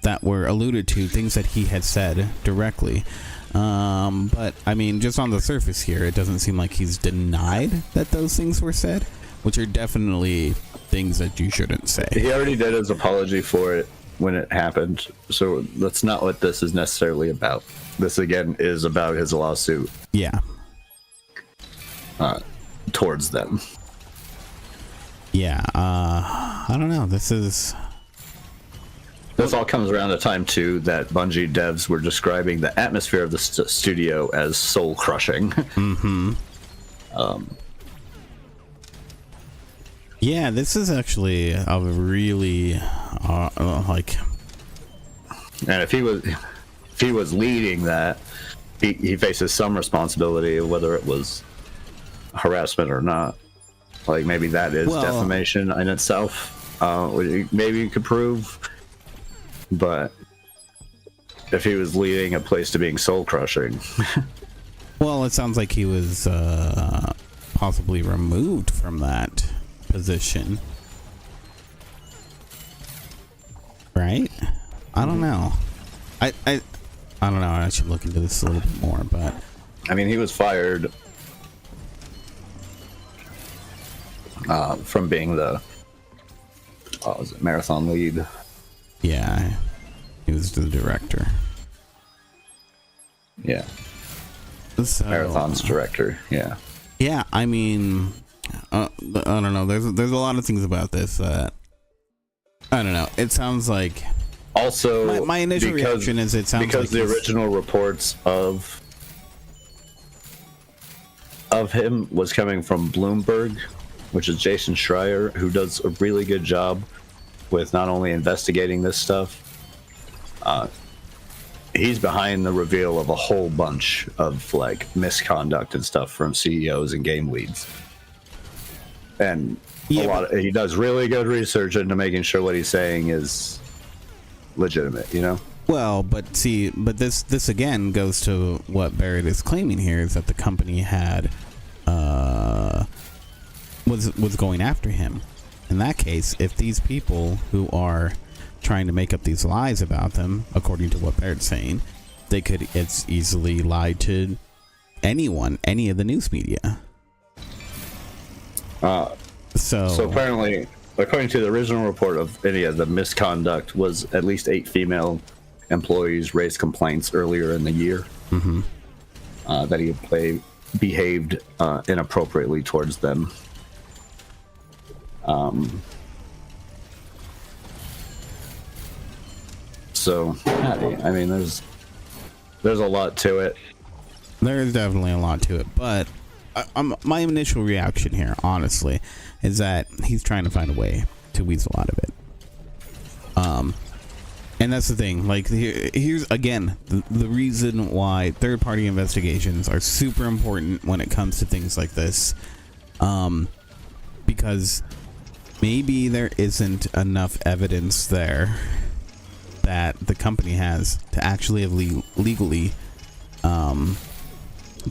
that were alluded to, things that he had said directly. But I mean, just on the surface here, it doesn't seem like he's denied that those things were said, which are definitely things that you shouldn't say. He already did his apology for it when it happened, so that's not what this is necessarily about. This, again, is about his lawsuit. Yeah. Towards them. Yeah. I don't know. This all comes around a time, too, that Bungie devs were describing the atmosphere of the studio as soul-crushing. Mm-hmm. Yeah, this is actually a really, like... And if he was leading that, he faces some responsibility of whether it was harassment or not. Like, maybe that is defamation in itself. Maybe you could prove... But if he was leading a place to being soul-crushing... Well, it sounds like he was possibly removed from that position. Right? I don't know. I don't know. I should look into this a little bit more, but... I mean, he was fired from being the marathon lead. Yeah, he was the director. Yeah. So, Marathon's director, yeah. Yeah, I mean, I don't know. There's a lot of things about this that, I don't know. It sounds like... Also, my initial reaction is it sounds because like the original reports of him was coming from Bloomberg, which is Jason Schreier, who does a really good job with not only investigating this stuff, he's behind the reveal of a whole bunch of like misconduct and stuff from CEOs and game leads. And he does really good research into making sure what he's saying is legitimate, you know? Well, but this again goes to what Barrett is claiming here, is that the company had was going after him. In that case, if these people who are trying to make up these lies about them, according to what Barrett's saying, it's easily lied to anyone, any of the news media. So apparently, according to the original report of any of the misconduct, was at least 8 female employees raised complaints earlier in the year that he had behaved inappropriately towards them. So I mean, there's a lot to it. There is definitely a lot to it, but my initial reaction here, honestly, is that he's trying to find a way to weasel out of it. And that's the thing. Like, here's again the reason why third-party investigations are super important when it comes to things like this, because maybe there isn't enough evidence there that the company has to actually have legally,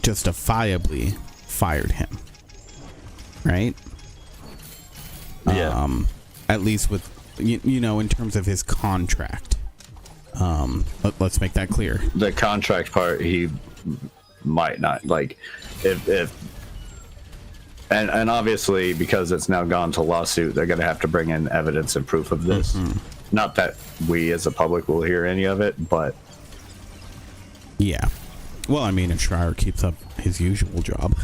justifiably fired him, right? Yeah. At least with you know, in terms of his contract. Let's make that clear. The contract part, he might not like if and obviously because it's now gone to lawsuit, they're going to have to bring in evidence and proof of this. Not that we as a public will hear any of it, but yeah. Well, I mean, if Schreier keeps up his usual job.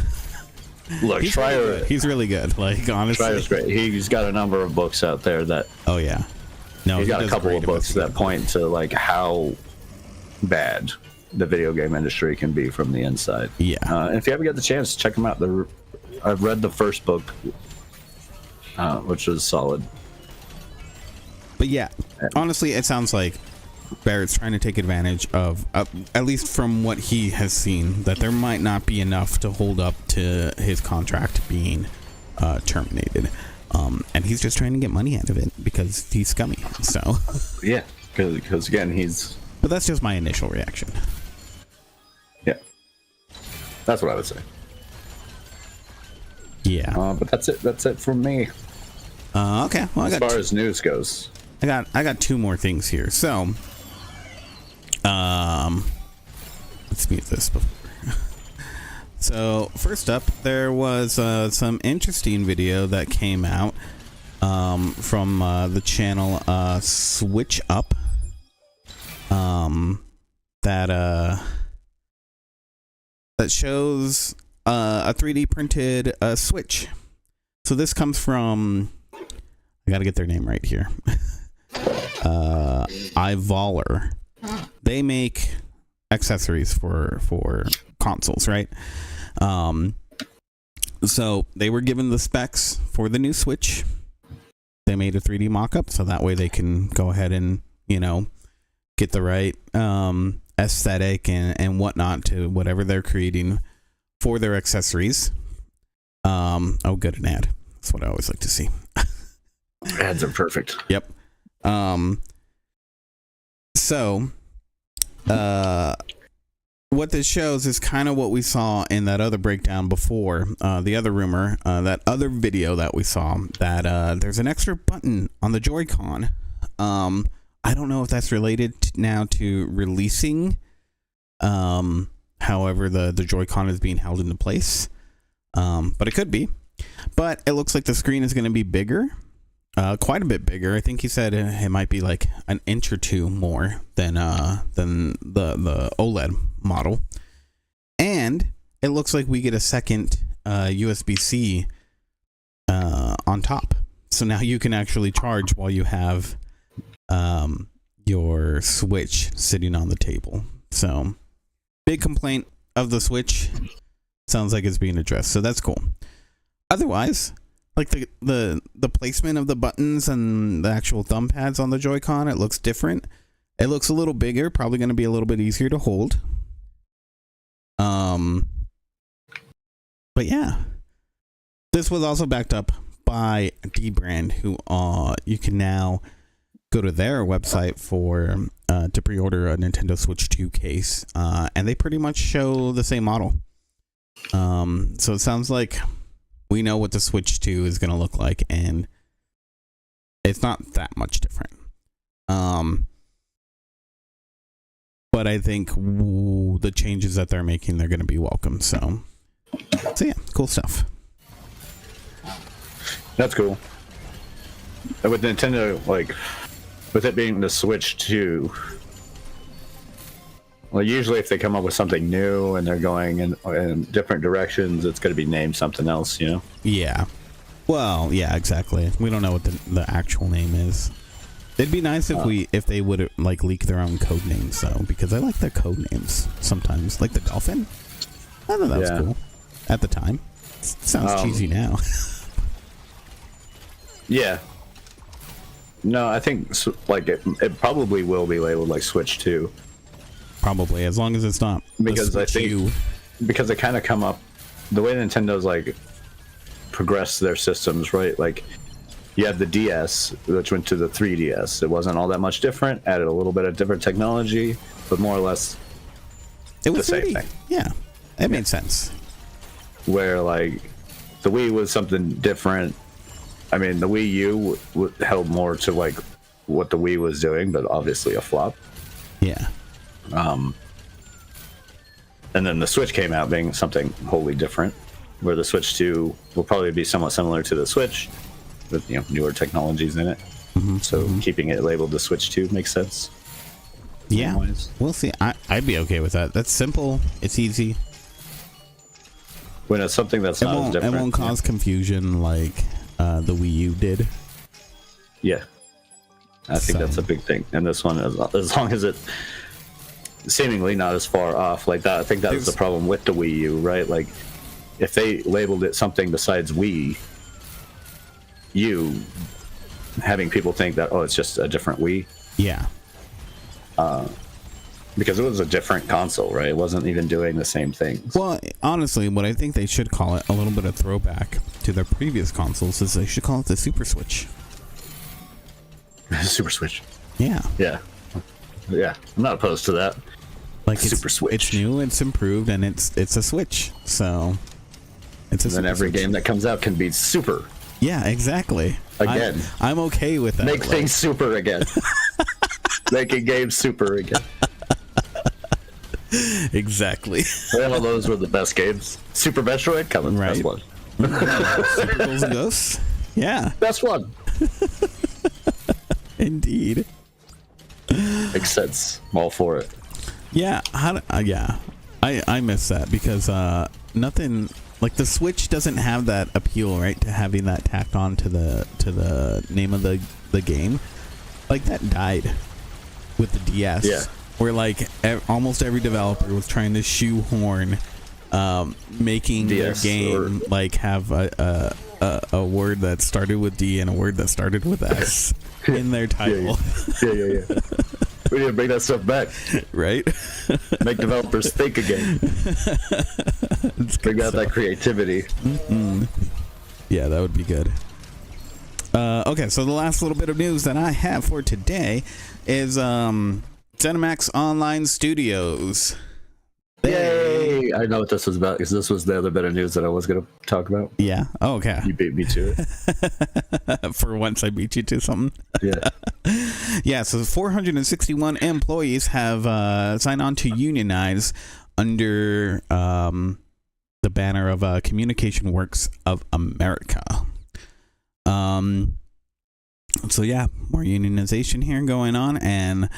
Look, Schreier, he's really good. Like, honestly, Schreier's great. He's got a number of books out there that. Oh yeah. No, he's got a couple of books that point to like how bad the video game industry can be from the inside. Yeah. And if you ever get the chance, check them out. I've read the first book, which was solid. But yeah, honestly, it sounds like Barrett's trying to take advantage of, at least from what he has seen, that there might not be enough to hold up to his contract being terminated. And he's just trying to get money out of it because he's scummy. So yeah, because again, he's. But that's just my initial reaction. Yeah, that's what I would say. Yeah. But that's it. That's it from me. Okay. Well, as far as news goes, I got 2 more things here. So, let's mute this before. So first up, there was some interesting video that came out from the channel Switch Up that shows a 3D printed Switch. So this comes from, I gotta get their name right here, iVoller. They make accessories for consoles, right? So they were given the specs for the new Switch. They made a 3D mock-up so that way they can go ahead and, you know, get the right aesthetic and whatnot to whatever they're creating for their accessories. Oh, good, an ad. That's what I always like to see. Ads are perfect. Yep. So what this shows is kind of what we saw in that other breakdown before, the other rumor, that other video that we saw, that there's an extra button on the Joy-Con. I don't know if that's related now to releasing, however the Joy-Con is being held into place, but it could be. But it looks like the screen is going to be bigger, quite a bit bigger. I think he said it might be like an inch or 2 more than the OLED model, and it looks like we get a second USB-C on top. So now you can actually charge while you have your Switch sitting on the table. So big complaint of the Switch. Sounds like it's being addressed, so that's cool. Otherwise, like the placement of the buttons and the actual thumb pads on the Joy-Con, it looks different. It looks a little bigger, probably going to be a little bit easier to hold. But yeah, this was also backed up by Dbrand, who you can now go to their website for to pre-order a Nintendo Switch 2 case, and they pretty much show the same model. So it sounds like we know what the Switch 2 is going to look like, and it's not that much different. But I think the changes that they're making, they're going to be welcome. So yeah, cool stuff. That's cool. And with Nintendo, like, with it being the Switch 2, well, usually if they come up with something new and they're going in different directions, it's going to be named something else, you know? Yeah. Well, yeah, exactly. We don't know what the actual name is. It'd be nice if they would like leak their own code names, though, because I like their code names sometimes. Like the Dolphin. I thought that was cool at the time. It sounds cheesy now. Yeah. No, I think like it probably will be labeled like Switch 2. Probably, as long as it's not. Because I think because they kind of come up the way Nintendo's like progressed their systems, right? Like you have the DS, which went to the 3DS. It wasn't all that much different. Added a little bit of different technology, but more or less it was the same thing. Yeah, it made sense. Where like the Wii was something different. I mean, the Wii U held more to like what the Wii was doing, but obviously a flop. Yeah. And then the Switch came out being something wholly different, where the Switch 2 will probably be somewhat similar to the Switch, with newer technologies in it. So keeping it labeled the Switch 2 makes sense. Yeah, we'll see. I'd be okay with that. That's simple. It's easy. When it's something that's not as different, it won't cause confusion like the Wii U did. Yeah, I think that's a big thing. And this one, as long as it seemingly not as far off like that, I think that was the problem with the Wii U, right? Like if they labeled it something besides Wii U, having people think that it's just a different Wii. Yeah. Because it was a different console, right? It wasn't even doing the same things. Well, honestly, what I think they should call it, a little bit of throwback to their previous consoles, is they should call it the Super Switch. Super Switch. Yeah. Yeah. Yeah. I'm not opposed to that. Like Super Switch. It's new, it's improved, and it's a Switch. So it's a then every game that comes out can be super. Yeah, exactly. Again. I'm okay with that. Make things super again. Making games super again. Exactly. Well, those were the best games. Super Metroid coming. Right. Best one. Super Ghouls and Ghosts. Yeah. Best one. Indeed. Makes sense. I'm all for it. Yeah. I miss that because nothing like the Switch doesn't have that appeal, right? To having that tacked on to the name of the game. Like that died with the DS. Yeah. Where like almost every developer was trying to shoehorn making DS their game like have a word that started with D and a word that started with S in their title. Yeah. We need to bring that stuff back. Right? Make developers think again. Bring out that creativity. Mm-hmm. Yeah, that would be good. Okay, so the last little bit of news that I have for today is ZeniMax Online Studios. Yay! I know what this was about because this was the other bit of news that I was going to talk about. Yeah. Oh, okay. You beat me to it. For once, I beat you to something. Yeah. Yeah. So 461 employees have signed on to unionize under the banner of Communication Works of America. So yeah, more unionization here going on, and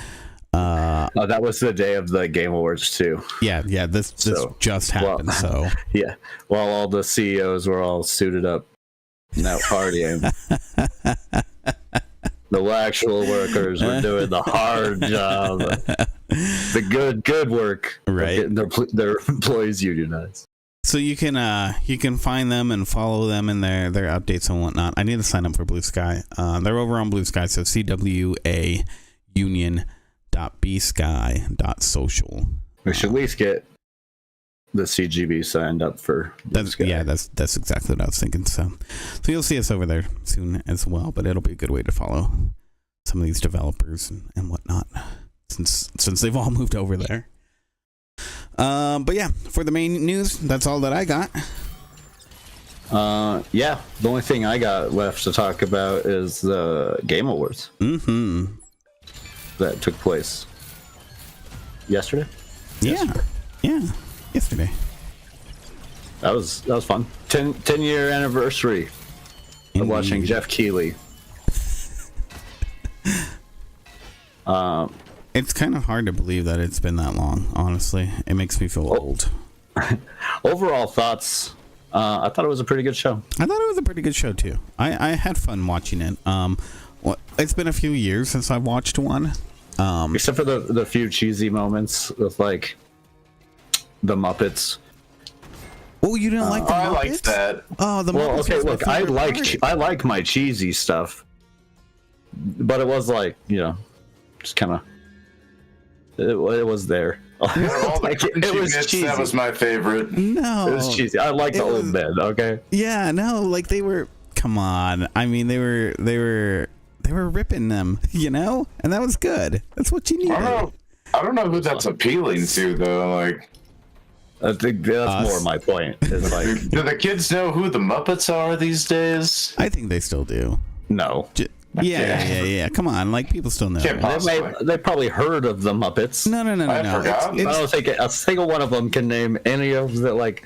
that was the day of the Game Awards too. Yeah, this just happened. So yeah, while all the CEOs were all suited up and out partying, the actual workers were doing the hard job, the good work, right? Of getting their employees unionized. So you can find them and follow them in their updates and whatnot. I need to sign up for Blue Sky. They're over on Blue Sky, so CWAUnion.com. .bsky.social. We should at least get the CGB signed up for That's exactly what I was thinking. So you'll see us over there soon as well. But it'll be a good way to follow some of these developers and whatnot, since they've all moved over there. But yeah, for the main news, that's all that I got. Yeah, the only thing I got left to talk about is the Game Awards. That took place yesterday. Yeah, yesterday. That was fun. 10-year anniversary of watching Jeff Keighley. It's kind of hard to believe that it's been that long, honestly. It makes me feel old. Overall thoughts, I thought it was a pretty good show. I thought it was a pretty good show, too. I had fun watching it. It's been a few years since I watched one. Except for the few cheesy moments with, like, the Muppets. Oh, you didn't like the Muppets? I liked that. Oh, the Muppets. Well, okay, was my look, I favorite part. like my cheesy stuff. But it was like, just kind of... It was there. All the Like, it was bits, cheesy. that was my favorite. No. It was cheesy. I like the old men, okay? Yeah, no, like they were... Come on. I mean, they were ripping them, And that was good. That's what you needed. I don't know who that's appealing to, though. Like, I think that's more my point. It's like, do the kids know who the Muppets are these days? I think they still do. no. Yeah. Come on, like people still know. Can't possibly. They probably heard of the Muppets. No. I forgot. I don't think a single one of them can name any of the, like...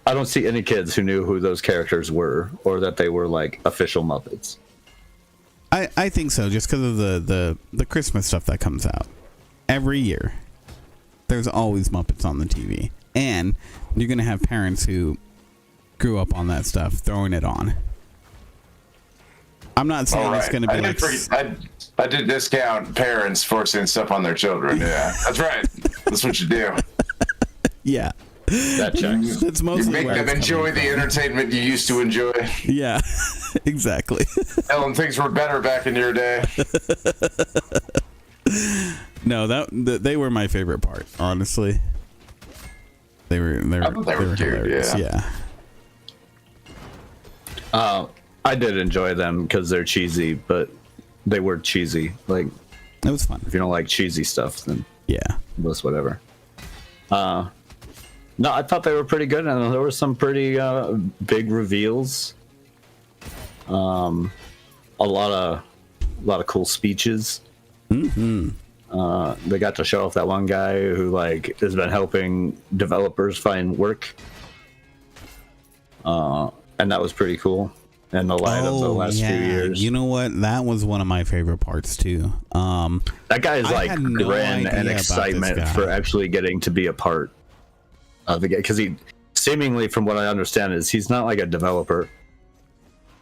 I don't see any kids who knew who those characters were, or that they were, like, official Muppets. I think so, just because of the Christmas stuff that comes out every year. There's always Muppets on the TV, and you're gonna have parents who grew up on that stuff throwing it on. I'm not saying it's gonna be I did discount parents forcing stuff on their children. Yeah, that's right. That's what you do. Yeah. That checks. That's mostly You make where them it's enjoy coming the entertainment you used to enjoy. from. Yeah, exactly. Tell them things were better back in your day. No, they were my favorite part. Honestly, they were cute, hilarious. Yeah. I did enjoy them because they're cheesy, but they were cheesy. Like, It was fun. if you don't like cheesy stuff, then Yeah. that's whatever. No, I thought they were pretty good, and there were some pretty big reveals. A lot of cool speeches. They got to show off that one guy who has been helping developers find work, and that was pretty cool. In the light of the last few years, You know what? That was one of my favorite parts too. that guy is I like had no grin idea and about this excitement guy. for actually getting to be a part of the game, because he seemingly, from what I understand, is he's not like a developer,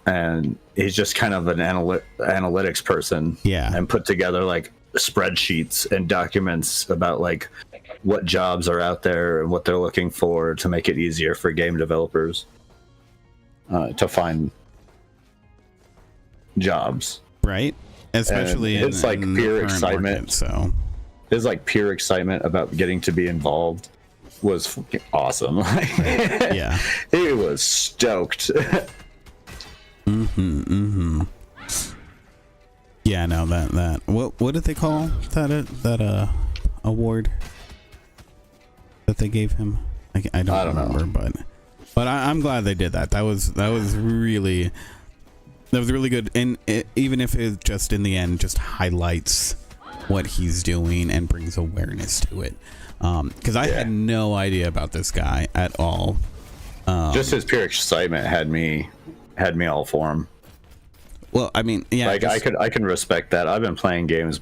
and he's just kind of an analytics person. Yeah. And put together like spreadsheets and documents about like what jobs are out there and what they're looking for to make it easier for game developers to find jobs. Right? Especially it's in, like in pure the current excitement. market, so His like pure excitement about getting to be involved was fucking awesome. yeah. He was stoked. Yeah, no, that what did they call that award that they gave him? I don't remember, but I'm glad they did that. That was really good, and even if it just in the end just highlights what he's doing and brings awareness to it, because I had no idea about this guy at all. Just his pure excitement had me all for him. Well, I mean, yeah, Like I can respect that. I've been playing games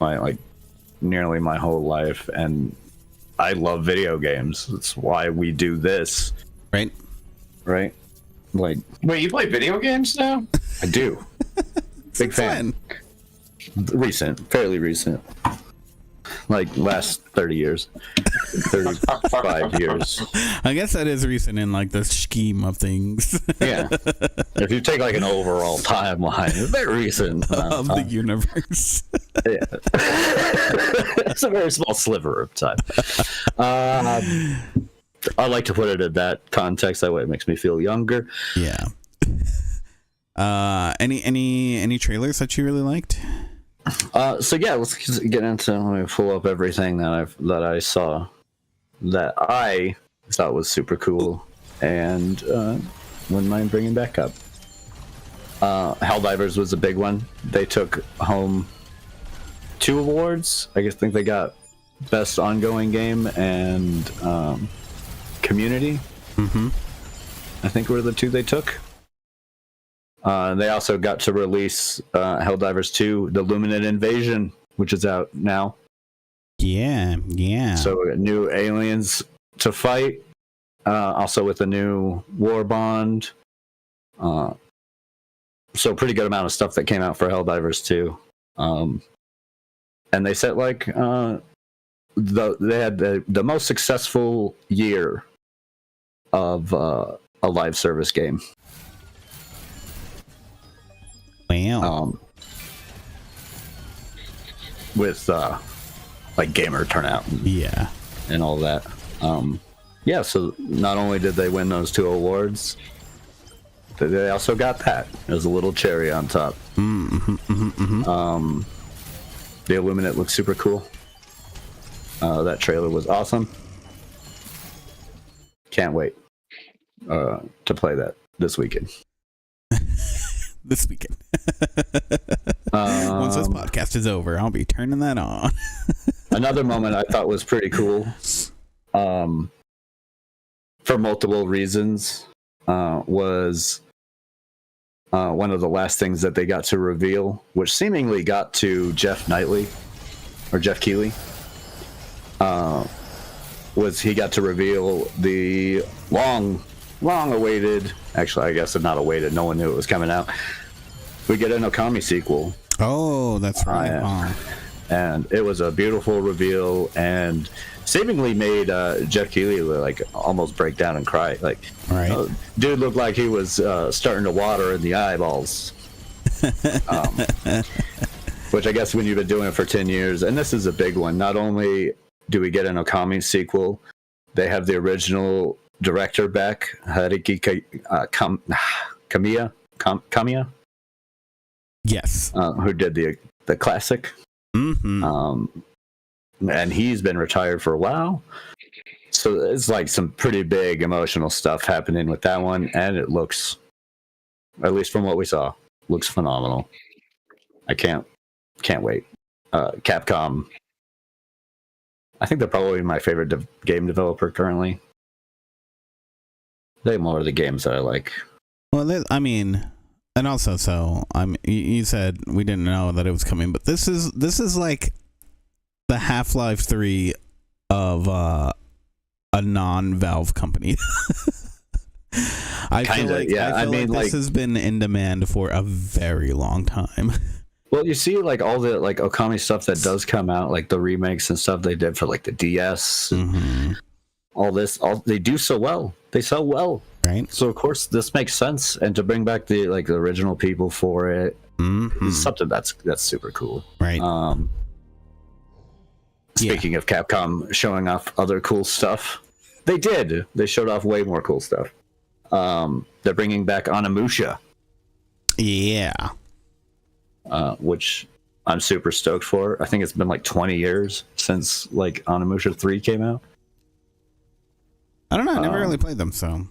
nearly my whole life, and I love video games. That's why we do this, right. Like, Wait, you play video games now? I do. Big fan. Fairly recent. Like last 30 years, 35 years. I guess that is recent in like the scheme of things. Yeah. If you take like an overall timeline, it's very recent. of the universe. Yeah. It's a very small sliver of time. I like to put it in that context. That way it makes me feel younger. Yeah. Any trailers that you really liked? So yeah, let's get into. Let me pull up everything that I saw that I thought was super cool, and wouldn't mind bringing back up. Helldivers was a big one. They took home 2 awards. I think they got best ongoing game and community. I think were the 2 they took. They also got to release Helldivers 2, The Luminant Invasion, which is out now. Yeah. So new aliens to fight. Also with a new war bond. So pretty good amount of stuff that came out for Helldivers 2. And they said they had the most successful year of a live service game. Wow. With like gamer turnout and all that. So not only did they win those 2 awards, but they also got that as a little cherry on top. The Illuminate looks super cool. That trailer was awesome. Can't wait to play that this weekend. This weekend. Once this podcast is over, I'll be turning that on. Another moment I thought was pretty cool, for multiple reasons, was one of the last things that they got to reveal, which seemingly got to Jeff Keighley. Was he got to reveal the long awaited, actually I guess it's not awaited, no one knew it was coming out. We get an Okami sequel. Oh, that's right. And it was a beautiful reveal and seemingly made Jeff Keighley like almost break down and cry. Like, right. Dude looked like he was starting to water in the eyeballs. Which I guess when you've been doing it for 10 years, and this is a big one, not only do we get an Okami sequel, they have the original director back, Haruki Kamiya. Yes. Who did the classic. And he's been retired for a while. So it's like some pretty big emotional stuff happening with that one, and it looks, at least from what we saw, looks phenomenal. I can't wait. Capcom, I think they're probably my favorite game developer currently. They have more of the games that I like. Well, I mean, and also, you said we didn't know that it was coming, but this is like the Half-Life 3 of a non-Valve company. I feel like this has been in demand for a very long time. Well, you see, like all the like Okami stuff that does come out, like the remakes and stuff they did for like the DS, all they do so well. They sell well, right? So of course this makes sense, and to bring back the original people for it is something that's super cool, right? Speaking of Capcom showing off other cool stuff, they showed off way more cool stuff. They're bringing back Onimusha, which I'm super stoked for. I think it's been like 20 years since like Onimusha 3 came out. I don't know. I never really played them, so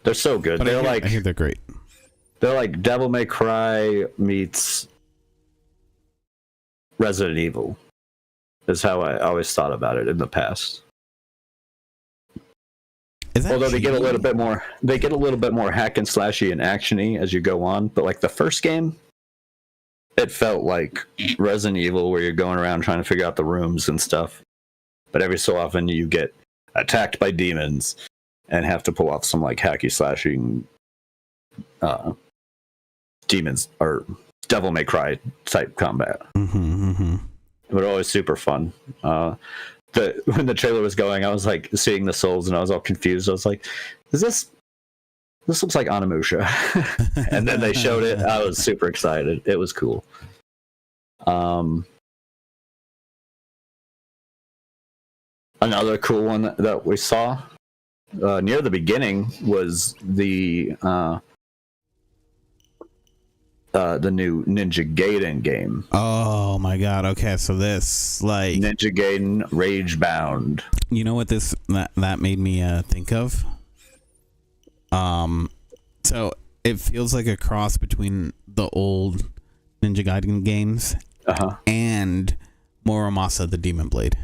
they're so good. But I hear they're great. They're like Devil May Cry meets Resident Evil, is how I always thought about it in the past. Although they get a little bit more hack and slashy and actiony as you go on, but like the first game, it felt like Resident Evil, where you're going around trying to figure out the rooms and stuff. But every so often you get attacked by demons and have to pull off some like hacky slashing demons or Devil May Cry type combat. But always super fun. When the trailer was going, I was like seeing the souls and I was all confused. I was like, this looks like Onimusha. And then they showed it. I was super excited. It was cool. Another cool one that we saw near the beginning was the new Ninja Gaiden game. Oh my god. Okay, so this like Ninja Gaiden Ragebound. You know what that made me think of? So it feels like a cross between the old Ninja Gaiden games and Muramasa the Demon Blade.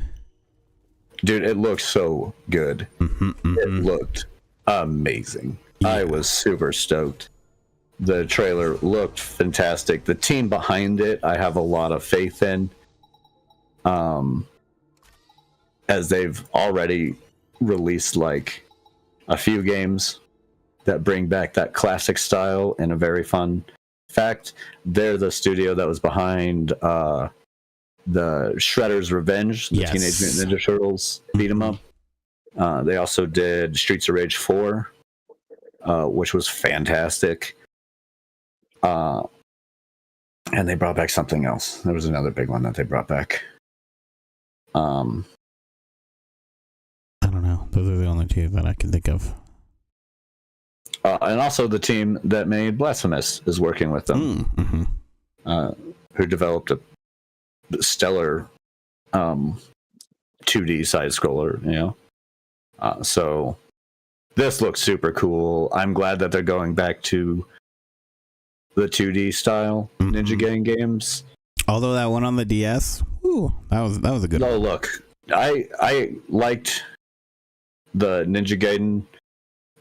Dude, it looks so good. It looked amazing. Yeah. I was super stoked. The trailer looked fantastic. The team behind it, I have a lot of faith in. As they've already released like a few games that bring back that classic style in a very fun fact. They're the studio that was behind the Shredder's Revenge, the Teenage Mutant Ninja Turtles beat 'em up. They also did Streets of Rage 4, which was fantastic. And they brought back something else. There was another big one that they brought back. I don't know. Those are the only two that I can think of. And also the team that made Blasphemous is working with them, who developed a stellar 2D side scroller, you know. So this looks super cool. I'm glad that they're going back to the 2D style Ninja Gaiden games. Although that one on the DS, that was a good one. Oh, look, I liked the Ninja Gaiden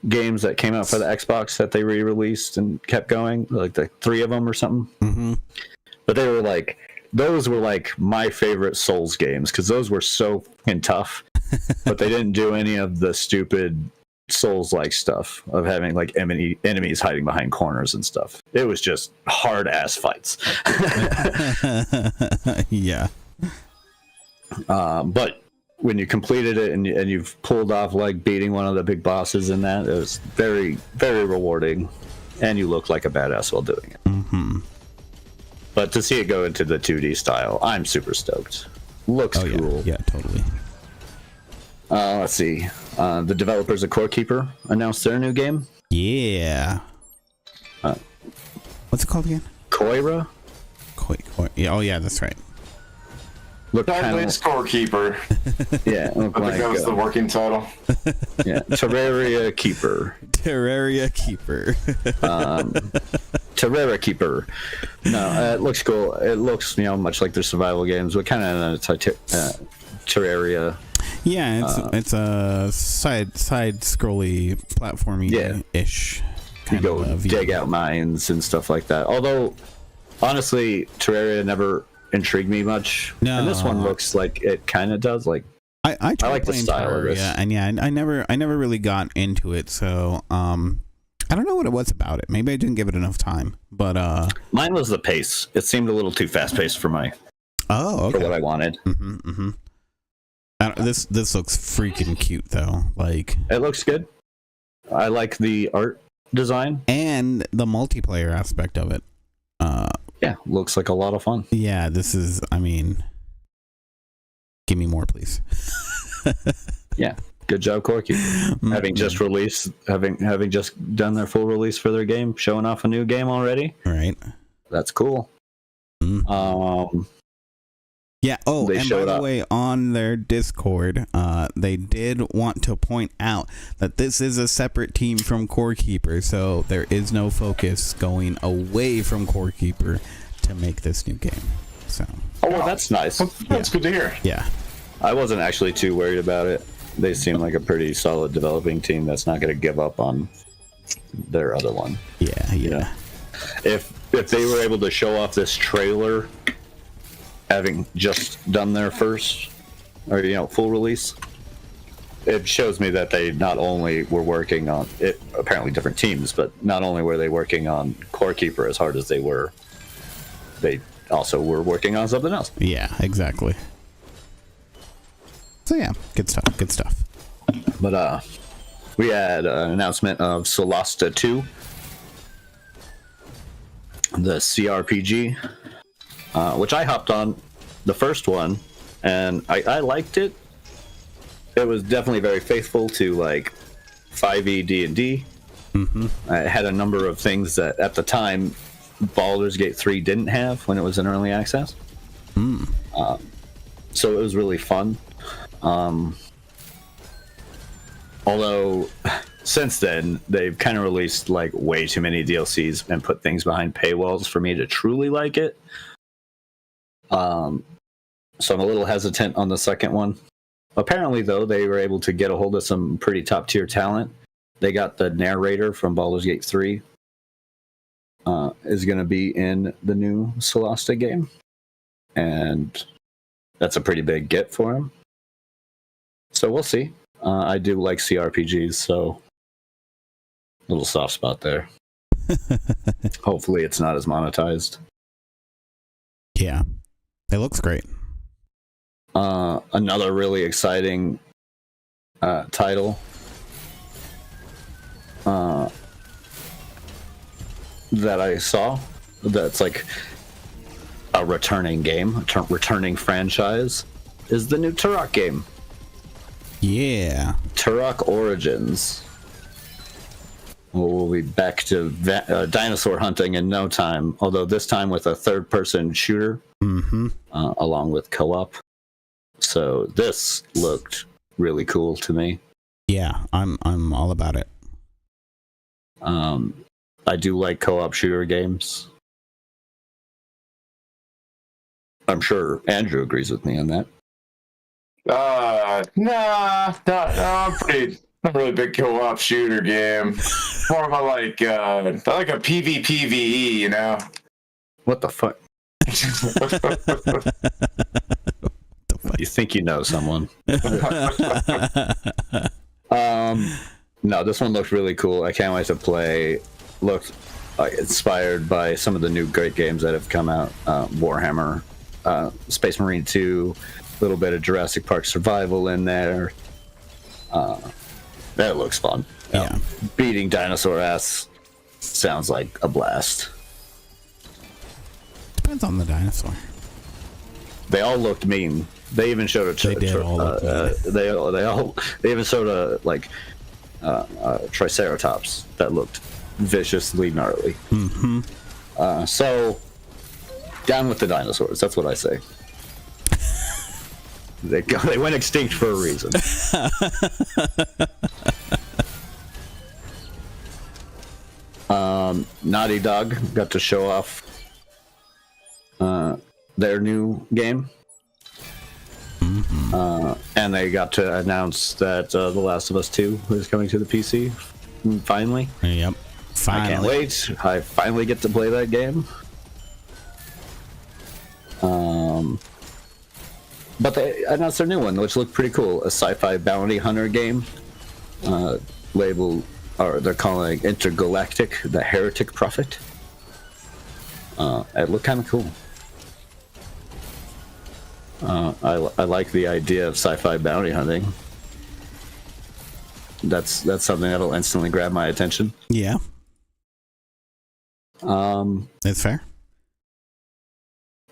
games that came out for the Xbox that they re-released and kept going, like the 3 of them or something. But they were like, those were like my favorite Souls games because those were so fucking tough. But they didn't do any of the stupid Souls-like stuff of having like enemies hiding behind corners and stuff. It was just hard ass fights. Yeah. But when you completed it and you've pulled off like beating one of the big bosses in that, it was very, very rewarding, and you look like a badass while doing it. But to see it go into the 2D style, I'm super stoked. Looks cool. Yeah, totally. Let's see. The developers of Core Keeper announced their new game. Yeah. What's it called again? Koira? Yeah, oh yeah, that's right. Look kind of Scorekeeper. Yeah, I think that was the working title. Yeah, Terraria Keeper. Terraria Keeper. Terraria Keeper. No, it looks cool. It looks, much like their survival games, but kind of Terraria. Yeah, it's a side scrolly platformy ish. You go dig out mines and stuff like that. Although, honestly, Terraria never intrigued me much. No, and this one looks like it kind of does. Like I like the style Terraria, of this. and I never really got into it. So I don't know what it was about it. Maybe I didn't give it enough time. But mine was the pace. It seemed a little too fast paced for for what I wanted. This looks freaking cute though. Like it looks good. I like the art design and the multiplayer aspect of it. Yeah, looks like a lot of fun. Yeah, this is. I mean, give me more, please. Yeah, good job, Corky. Having just released, having just done their full release for their game, showing off a new game already. Right. That's cool. Yeah. Oh, and by the way, on their Discord, they did want to point out that this is a separate team from Core Keeper, so there is no focus going away from Core Keeper to make this new game. So. Oh, well, that's nice. That's good to hear. Yeah. I wasn't actually too worried about it. They seem like a pretty solid developing team that's not going to give up on their other one. Yeah. If they were able to show off this trailer, having just done their first or full release, it shows me that they not only were working on it, apparently different teams, but not only were they working on Core Keeper as hard as they also were working on something else. Yeah, exactly. So yeah, good stuff. But we had an announcement of Solasta 2, the CRPG. which I hopped on the first one, and I liked it. It was definitely very faithful to like 5e D&D. It had a number of things that at the time Baldur's Gate 3 didn't have when it was in early access. So it was really fun. Although since then they've kind of released like way too many DLCs and put things behind paywalls for me to truly like it. So I'm a little hesitant on the second one. Apparently, though, they were able to get a hold of some pretty top tier talent. They got the narrator from Baldur's Gate 3 is going to be in the new Solasta game, and that's a pretty big get for him. So we'll see. I do like CRPGs, so a little soft spot there. Hopefully, it's not as monetized. Yeah, it looks great. Another really exciting title that I saw that's like a returning game, returning franchise, is the new Turok game. Yeah. Turok Origins. We'll be back to dinosaur hunting in no time, although this time with a third-person shooter, along with co-op. So this looked really cool to me. Yeah, I'm all about it. I do like co-op shooter games. I'm sure Andrew agrees with me on that. Nah, I'm not really big co-op shooter game. More of a I like a PvPvE, you know. What the fuck? You think you know someone. No, this one looks really cool. I can't wait to play. Looked inspired by some of the new great games that have come out. Warhammer, Space Marine 2, a little bit of Jurassic Park Survival in there. That looks fun. Yeah. Beating dinosaur ass sounds like a blast. Depends on the dinosaur. They all looked mean. They even showed a They did all look mean. they even showed a Triceratops that looked viciously gnarly. So down with the dinosaurs. That's what I say. They went extinct for a reason. Naughty Dog got to show off their new game. And they got to announce that The Last of Us 2 is coming to the PC. Finally. Yep. Finally. I can't wait. I finally get to play that game. But they announced their new one, which looked pretty cool. A sci-fi bounty hunter game. Labeled, or they're calling it Intergalactic, the Heretic Prophet. It looked kind of cool. I like the idea of sci-fi bounty hunting. That's something that'll instantly grab my attention. Yeah. It's fair.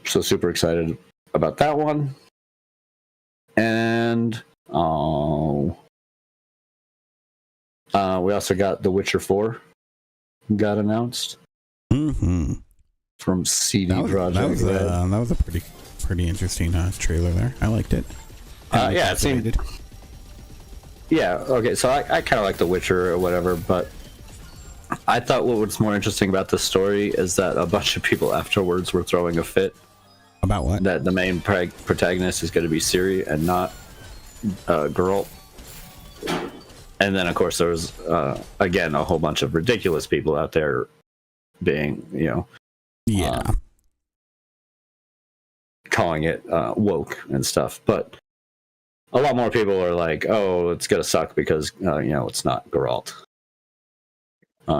So super excited about that one. And we also got The Witcher 4 got announced from CD Projekt. That was a pretty interesting trailer there. I liked it. Yeah, it seemed. Yeah, okay, so I kind of like The Witcher or whatever, but I thought what was more interesting about this story is that a bunch of people afterwards were throwing a fit. About what? That the main protagonist is going to be Ciri and not Geralt. And then, of course, there was, again, a whole bunch of ridiculous people out there being, calling it woke and stuff. But a lot more people are like, oh, it's going to suck because, it's not Geralt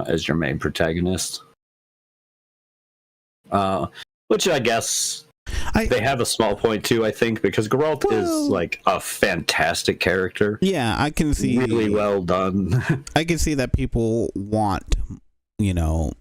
as your main protagonist. Which I guess they have a small point too, I think, because Geralt is like a fantastic character. Yeah, I can see really well done. I can see that people want him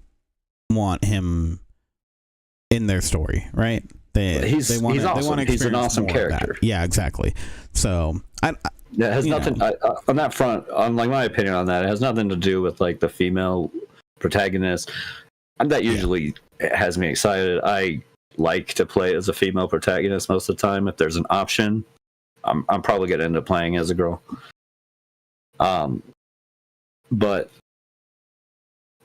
in their story, right? He's awesome. He's an awesome character. Yeah, exactly. So it has nothing on that front. On like my opinion on that, it has nothing to do with like the female protagonist. And that usually has me excited. I like to play as a female protagonist most of the time. If there's an option, I'm probably gonna end up playing as a girl. But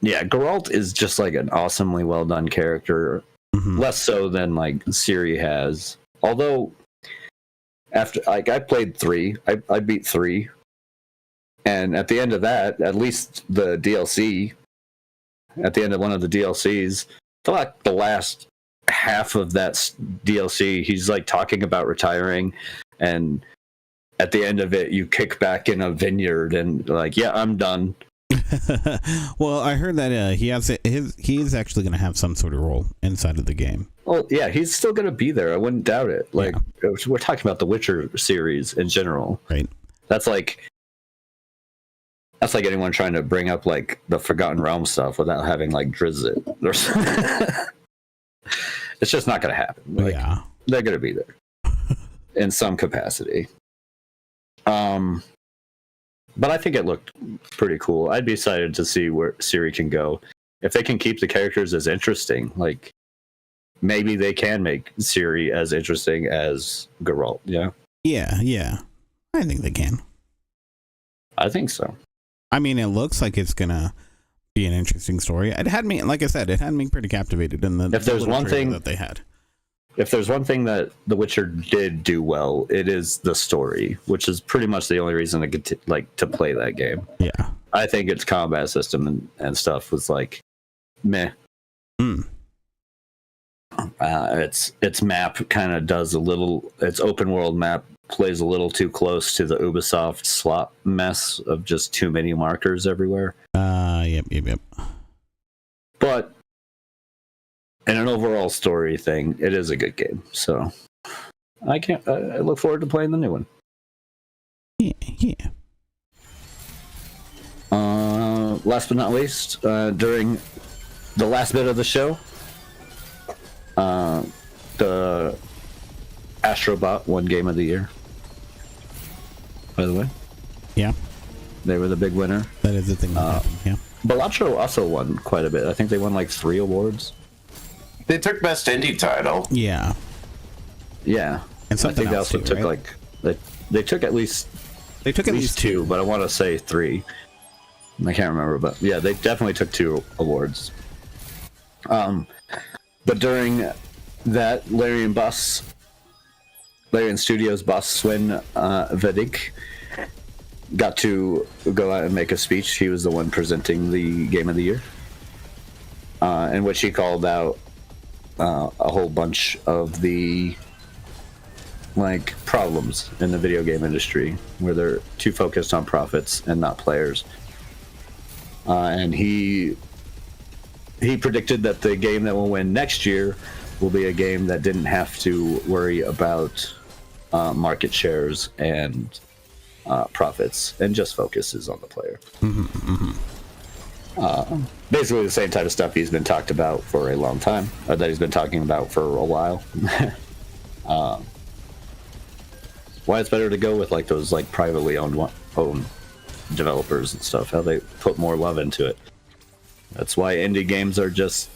yeah, Geralt is just like an awesomely well done character. Less so than like Ciri has. Although after like I played 3, I beat 3, and at the end of that, at least the DLC, at the end of one of the DLCs, the last half of that DLC, he's like talking about retiring, and at the end of it, you kick back in a vineyard and like, yeah, I'm done. Well, I heard that he's actually going to have some sort of role inside of the game. Well, yeah, he's still going to be there. I wouldn't doubt it. Like we're talking about the Witcher series in general, right? That's like anyone trying to bring up like the Forgotten Realm stuff without having like Drizzt or something. It's just not going to happen. Like, they're going to be there in some capacity. But I think it looked pretty cool. I'd be excited to see where Ciri can go. If they can keep the characters as interesting, like maybe they can make Ciri as interesting as Geralt, yeah? Yeah. I think they can. I think so. I mean, it looks like it's going to be an interesting story. It had me, like I said, it had me pretty captivated in the if there's one thing that they had. If there's one thing that The Witcher did do well, it is the story, which is pretty much the only reason to get to play that game. Yeah, I think its combat system and stuff was like meh. Its map kind of does a little. Its open world map plays a little too close to the Ubisoft slot mess of just too many markers everywhere. Yep. But in an overall story thing, it is a good game. So I look forward to playing the new one. Yeah. Last but not least, during the last bit of the show, the Astrobot won Game of the Year. By the way, yeah, they were the big winner. That is the thing that happened. Yeah, Balatro also won quite a bit. I think they won like 3 awards. They took best indie title. Yeah, and something I think they also took right? like they took at least two, but I want to say 3. I can't remember, but yeah, they definitely took 2 awards. But during that, Larian Studios boss Sven Värdinck got to go out and make a speech. He was the one presenting the Game of the Year, in which he called out a whole bunch of the problems in the video game industry where they're too focused on profits and not players. And he predicted that the game that will win next year will be a game that didn't have to worry about market shares and profits and just focuses on the player. Basically the same type of stuff he's been talked about for a long time, or that he's been talking about for a while. Why it's better to go with those privately owned developers and stuff, how they put more love into it. That's why indie games are just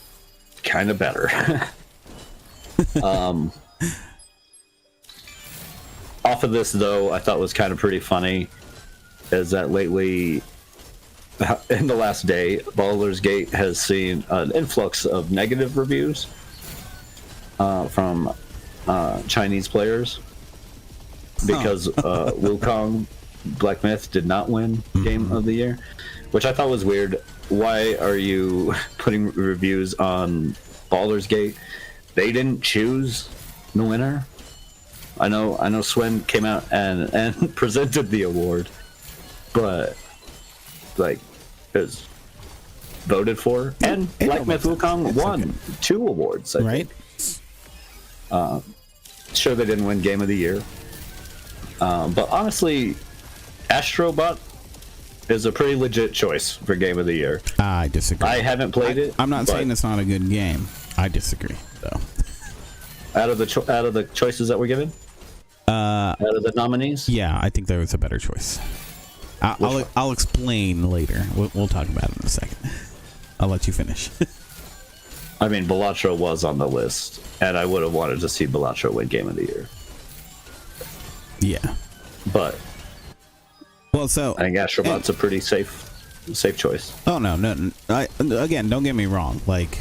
kind of better. Off of this, though, I thought was kind of pretty funny is that lately, in the last day, Baldur's Gate has seen an influx of negative reviews from Chinese players because Wukong Black Myth did not win Game of the Year, which I thought was weird. Why are you putting reviews on Baldur's Gate? They didn't choose the winner. I know Sven came out and presented the award, but it was voted for, and Black Myth Wukong won 2 awards, I think. Sure, they didn't win Game of the Year, but honestly, Astrobot is a pretty legit choice for Game of the Year. I disagree. I haven't played it. I'm not saying it's not a good game. I disagree, though. out of the choices that were given. Out of the nominees. Yeah, I think there was a better choice. I'll explain later. We'll talk about it in a second. I'll let you finish. I mean, Balatro was on the list, and I would have wanted to see Balatro win Game of the Year. Yeah, but so I think Astrobot's a pretty safe choice. Oh no. Again, don't get me wrong. Like,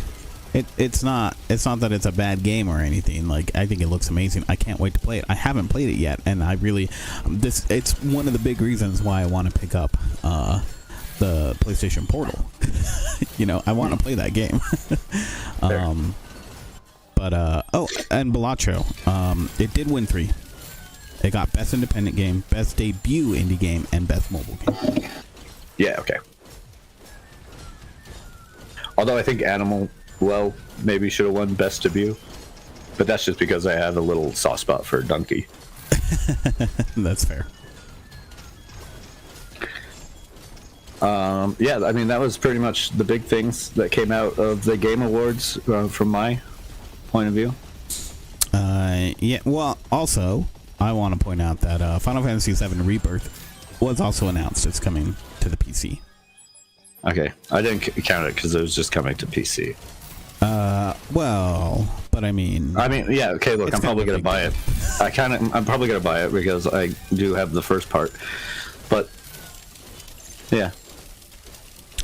it's not that it's a bad game or anything. Like, I think it looks amazing. I can't wait to play it. I haven't played it yet, and I really it's one of the big reasons why I want to pick up the PlayStation Portal. You know, I want to play that game. And Balatro, it did win 3. It got Best Independent Game, Best Debut Indie Game, and Best Mobile Game. Yeah, okay. Although I think Animal maybe should have won Best Debut, but that's just because I have a little soft spot for Donkey. That's fair. Yeah, I mean, that was pretty much the big things that came out of the Game Awards from my point of view. Yeah, well, also, I want to point out that Final Fantasy VII Rebirth was also announced. It's coming to the PC. Okay, I didn't count it because it was just coming to PC. Well, but I mean, yeah, okay. Look, I'm probably gonna buy it. I'm probably gonna buy it because I do have the first part. But yeah,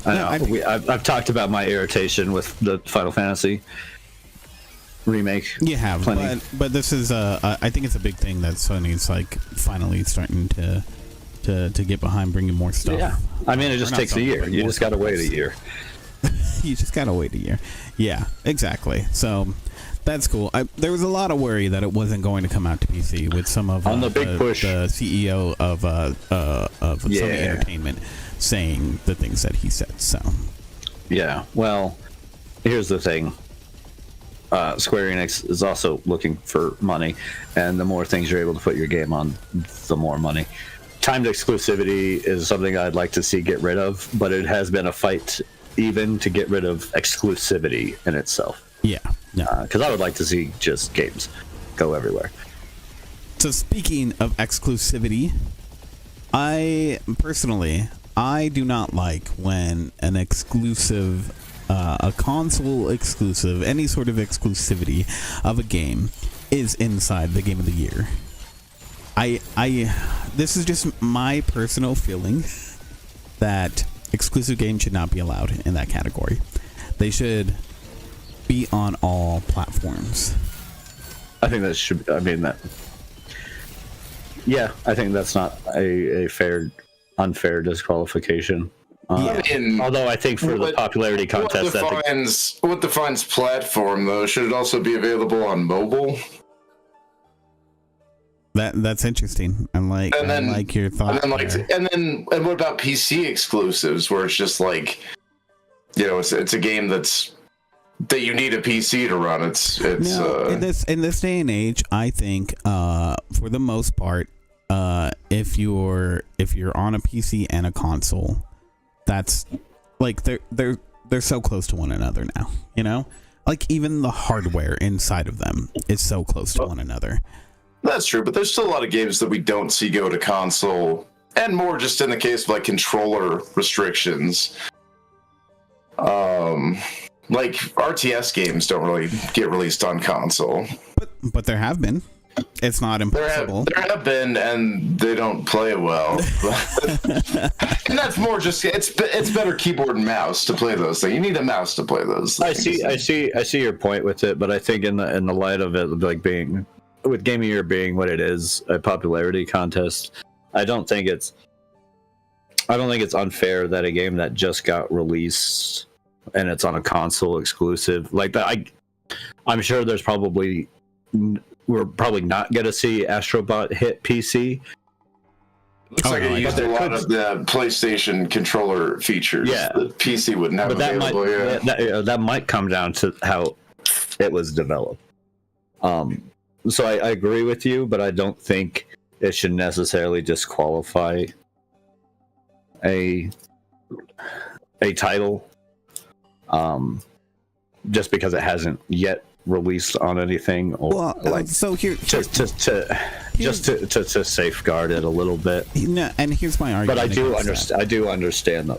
I've talked about my irritation with the Final Fantasy remake. You have, plenty. But this is I think it's a big thing that Sony's like finally starting to get behind bringing more stuff. Yeah, I mean, it just takes a year. You just gotta wait a year. You just gotta wait a year. Yeah, exactly. So that's cool. There was a lot of worry that it wasn't going to come out to PC with some of on the big push. The CEO of Sony Entertainment saying the things that he said. So yeah, well, here's the thing. Square Enix is also looking for money, and the more things you're able to put your game on, the more money. Timed exclusivity is something I'd like to see get rid of, but it has been a fight even to get rid of exclusivity in itself. Yeah, because I would like to see just games go everywhere. So speaking of exclusivity, I do not like when an exclusive, a console exclusive, any sort of exclusivity of a game is inside the Game of the Year. This is just my personal feeling that exclusive games should not be allowed in that category. They should be on all platforms. I think that should. I mean that. Yeah, I think that's not a unfair disqualification. Although I think for the popularity contest, what defines platform though? Should it also be available on mobile? That's interesting. I like your thought. And what about PC exclusives, where it's just like, you know, it's a game that you need a PC to run. In this day and age, I think for the most part, if you're on a PC and a console, that's like they're so close to one another now. You know, like even the hardware inside of them is so close to one another. That's true, but there's still a lot of games that we don't see go to console, and more just in the case of like controller restrictions. Like RTS games don't really get released on console. But there have been. It's not impossible. There have been, and they don't play well. And that's more just it's better keyboard and mouse to play those things. You need a mouse to play those things. I see your point with it, but I think in the light of it, like being with Game of the Year being what it is, a popularity contest, I don't think it's unfair that a game that just got released and it's on a console exclusive like that. I'm sure we're probably not going to see Astrobot hit PC. Looks like it used a lot of the PlayStation controller features. Yeah, the PC wouldn't have available. That might come down to how it was developed. So I agree with you, but I don't think it should necessarily disqualify a title just because it hasn't yet released on anything, or Well, like so here, just to safeguard it a little bit. no, and here's my argument. But I do against understand. I do understand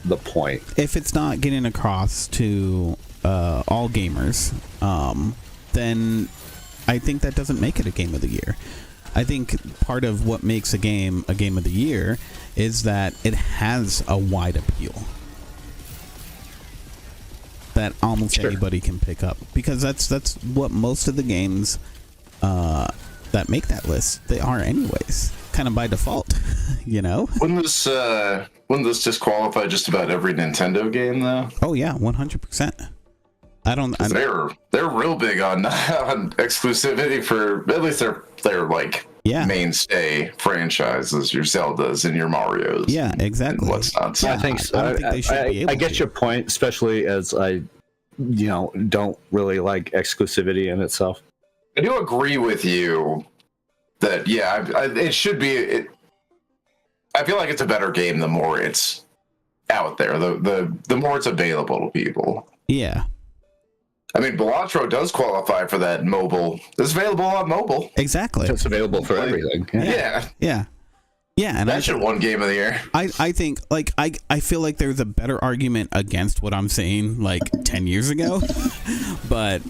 the point. if it's not getting across to all gamers, then I think that doesn't make it a game of the year. I think part of what makes a game of the year is that it has a wide appeal that almost anybody can pick up, because that's what most of the games that make that list, they are anyways, kind of by default. Wouldn't this disqualify just about every Nintendo game though? Oh yeah, 100%. They're real big on exclusivity for at least their like mainstay franchises, your Zeldas and your Marios. Yeah, exactly. And what's not. I think so. I don't think they should be able I get to. your point, especially as I, don't really like exclusivity in itself. I do agree with you that it should be. I feel like it's a better game the more it's out there, the more it's available to people. Yeah. I mean, Balatro does qualify for that mobile. It's available on mobile. Exactly. It's available for everything. Yeah. Yeah, and that should have won Game of the Year. I think, like, I feel like there's a better argument against what I'm saying, like, 10 years ago. But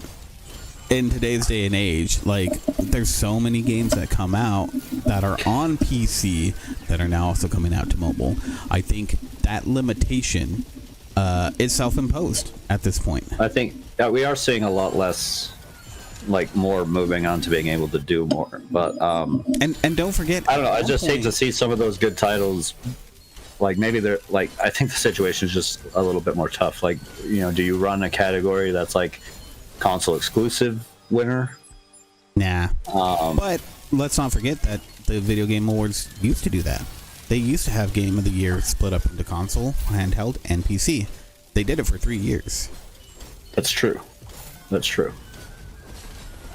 in today's day and age, like, there's so many games that come out that are on PC that are now also coming out to mobile. I think that limitation is self-imposed at this point. I think we are seeing a lot less, like, more moving on to being able to do more. But and don't forget, I don't know. I just hate to see some of those good titles. Like, maybe they're like, I think the situation is just a little bit more tough. Like, do you run a category that's like console exclusive winner? Nah. But let's not forget that the Video Game Awards used to do that. They used to have Game of the Year split up into console, handheld, and PC. They did it for 3 years. That's true.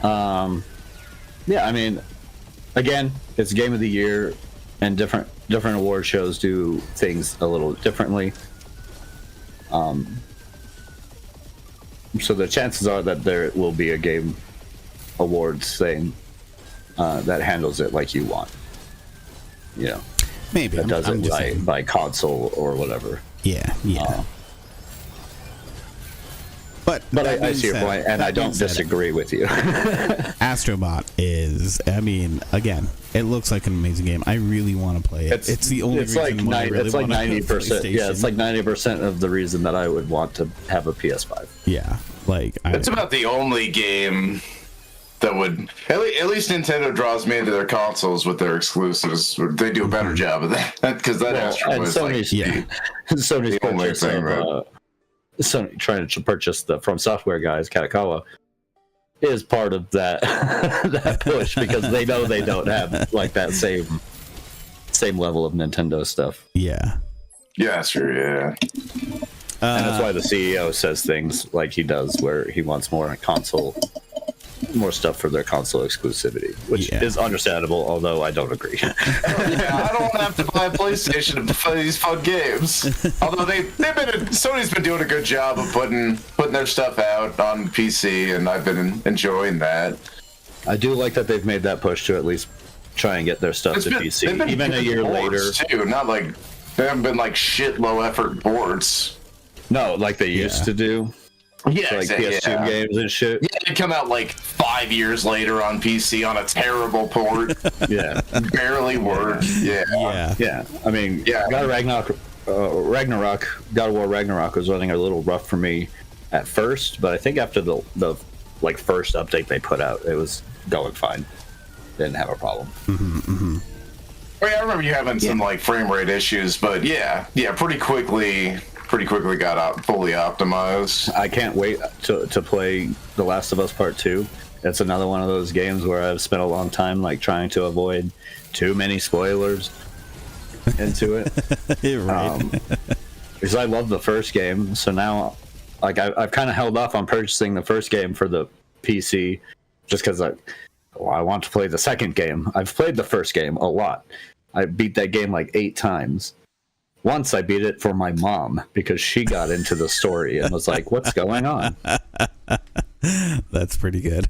Yeah, I mean, again, it's Game of the Year, and different award shows do things a little differently. So the chances are that there will be a Game Awards thing that handles it like you want. Maybe. That does I'm it just saying. by console or whatever. Yeah. But I see your point, and I don't disagree with you. Astrobot is, I mean, again, it looks like an amazing game. I really want to play it. It's the only reason why I really want to have a 90%. Yeah, it's like 90% of the reason that I would want to have a PS5. Yeah, like it's about the only game that would at least Nintendo draws me into their consoles with their exclusives. They do a better job of that because Astro was Sony's, Sony's purchase of, Sony trying to purchase the From Software guys, Katakawa, is part of that that push, because they know they don't have like that same level of Nintendo stuff. Yeah, sure, yeah. And that's why the CEO says things like he does, where he wants more stuff for their console exclusivity, which is understandable, although I don't agree. I don't want to have to buy a PlayStation to play these fun games. Although Sony's been doing a good job of putting their stuff out on PC, and I've been enjoying that. I do like that they've made that push to at least try and get their stuff to PC, even a year later. Too, not like they haven't been like shit low effort boards. No, like they used to do. Yeah, like PS2 games and shit. Yeah, they come out like 5 years later on PC on a terrible port. Yeah, barely work. Yeah. I mean, God of War Ragnarok was running a little rough for me at first, but I think after the like first update they put out, it was going fine. Didn't have a problem. Well, I remember you having some like frame rate issues, but pretty quickly got fully optimized. I can't wait to play The Last of Us Part 2. It's another one of those games where I've spent a long time like trying to avoid too many spoilers into it. Because I love the first game, so now like I've kind of held off on purchasing the first game for the PC just because I want to play the second game. I've played the first game a lot. I beat that game like 8 times. Once I beat it for my mom because she got into the story and was like, "What's going on?" That's pretty good.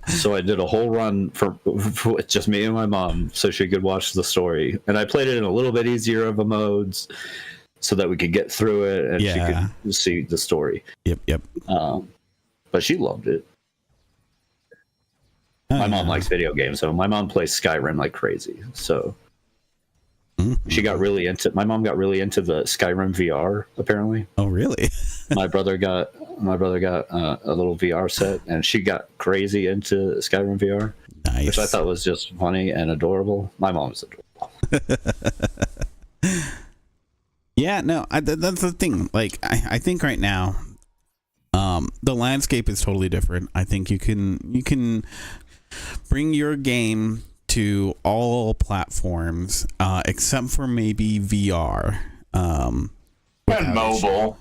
So I did a whole run for just me and my mom, so she could watch the story. And I played it in a little bit easier of a modes, so that we could get through it and she could see the story. Yep. But she loved it. My mom likes video games, so my mom plays Skyrim like crazy. So she got really into. My mom got really into the Skyrim VR. Apparently. Oh, really? my brother got a little VR set, and she got crazy into Skyrim VR. Nice. Which I thought was just funny and adorable. My mom's adorable. Yeah, no, that's the thing. Like, I think right now, the landscape is totally different. I think you can bring your game to all platforms, except for maybe VR. And mobile.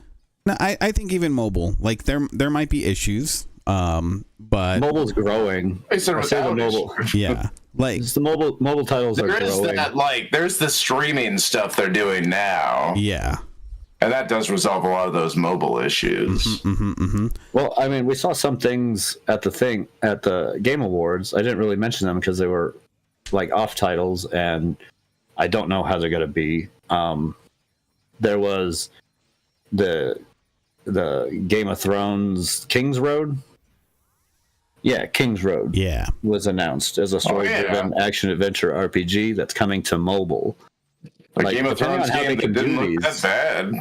No, I think even mobile. Like, there might be issues, but mobile's growing. I said without mobile. Yeah, like the mobile titles are growing. There's the streaming stuff they're doing now. Yeah. And that does resolve a lot of those mobile issues. Well, I mean, we saw some things at the Game Awards. I didn't really mention them because they were like off titles, and I don't know how they're going to be. There was the Game of Thrones King's Road. Yeah, King's Road. Yeah, was announced as a story-driven action-adventure RPG that's coming to mobile. Like Game of Thrones game that didn't look that bad.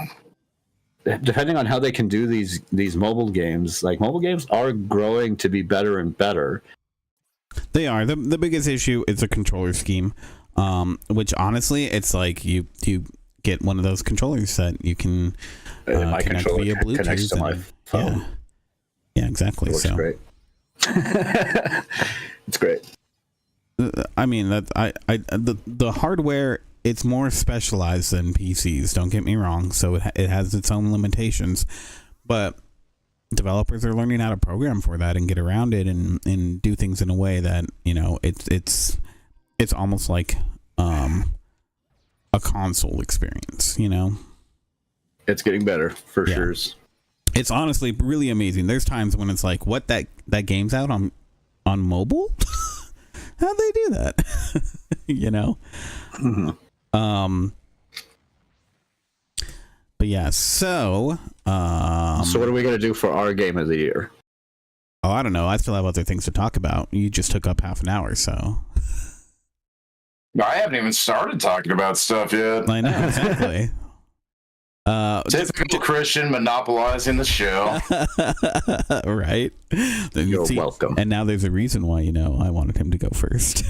Depending on how they can do these mobile games, like mobile games are growing to be better and better. They are. The biggest issue is the controller scheme, which honestly, it's like you get one of those controllers that you can my connect controller via Bluetooth. connects to my phone. Yeah, exactly. It works great. It's great. I mean, the hardware, it's more specialized than PCs. Don't get me wrong. So it has its own limitations, but developers are learning how to program for that and get around it and do things in a way that, you know, it's almost like a console experience. You know, it's getting better for sure. It's honestly really amazing. There's times when it's like, what, that game's out on mobile? How'd they do that? You know? But yeah, so what are we gonna do for our game of the year? Oh, I don't know. I still have other things to talk about. You just took up half an hour, so I haven't even started talking about stuff yet. I know, exactly. Typical Christian monopolizing the show. Right? You're welcome. And now there's a reason why, you know, I wanted him to go first.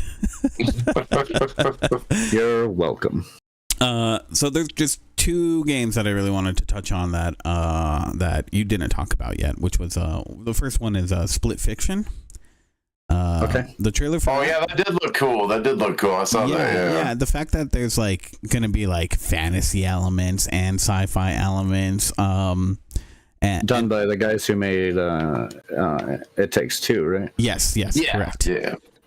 You're welcome. So there's just two games that I really wanted to touch on that you didn't talk about yet, which was the first one is Split Fiction. Okay. The trailer for that did look cool. I saw that. Yeah, the fact that there's like gonna be like fantasy elements and sci-fi elements, and done by the guys who made It Takes Two, right? Yes, correct.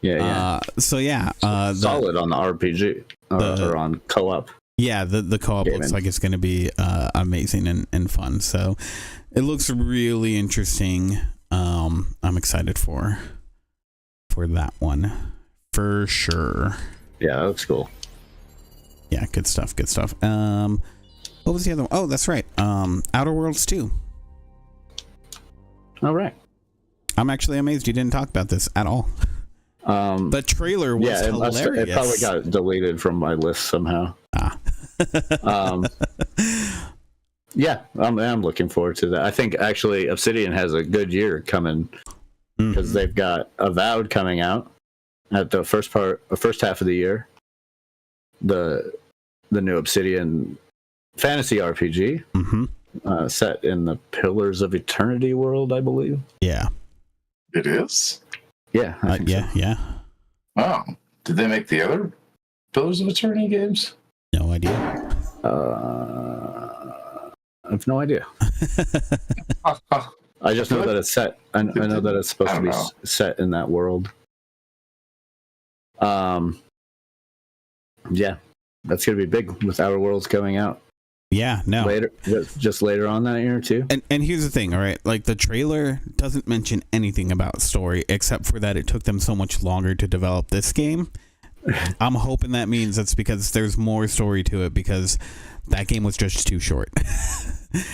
Yeah. Solid on the RPG or on co-op. Yeah, the co-op looks like it's gonna be amazing and fun. So it looks really interesting. I'm excited for that one for sure. Yeah, that looks cool. Yeah, good stuff. What was the other one? Oh, that's right. Outer Worlds 2. All right. I'm actually amazed you didn't talk about this at all. The trailer was hilarious. It probably got deleted from my list somehow. Yeah, I'm looking forward to that. I think actually Obsidian has a good year coming because they've got Avowed coming out at the first half of the year. The new Obsidian fantasy RPG set in the Pillars of Eternity world, I believe. Yeah, it is. Yeah, I think so. Yeah. Oh, did they make the other Pillars of Eternity games? No idea. I have no idea. I just know that it's set. I know that it's supposed to be set in that world. Yeah, that's gonna be big with Outer Worlds coming out. Yeah, no. Later, just later on that year too. And here's the thing, all right? Like, the trailer doesn't mention anything about story except for that it took them so much longer to develop this game. I'm hoping that means that's because there's more story to it, because that game was just too short.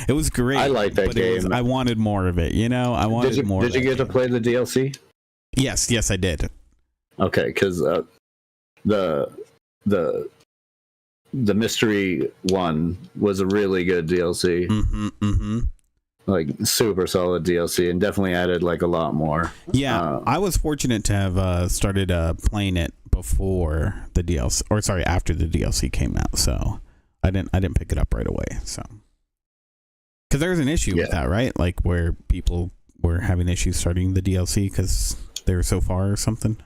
It was great. I like that game. I wanted more of it, you know? I wanted more. Did you get to play the DLC? Yes, I did. Okay, because the mystery one was a really good DLC. Like, super solid DLC, and definitely added like a lot more. Yeah, I was fortunate to have started playing it before the DLC, or sorry, after the DLC came out. So I didn't pick it up right away. So because there was an issue with that, right? Like, where people were having issues starting the DLC because they were so far or something.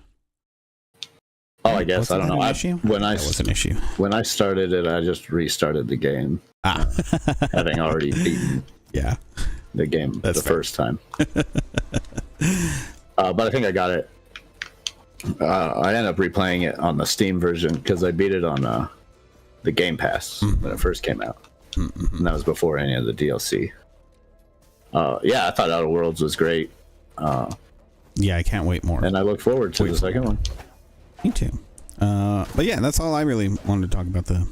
Oh, I guess I don't know. When I started it, I just restarted the game, having already beaten the game the first time. But I think I got it. I ended up replaying it on the Steam version because I beat it on the Game Pass when it first came out, and that was before any of the DLC. Yeah, I thought Outer Worlds was great. Yeah, I can't wait more, and I look forward to the second one. Me too. But yeah, that's all I really wanted to talk about, the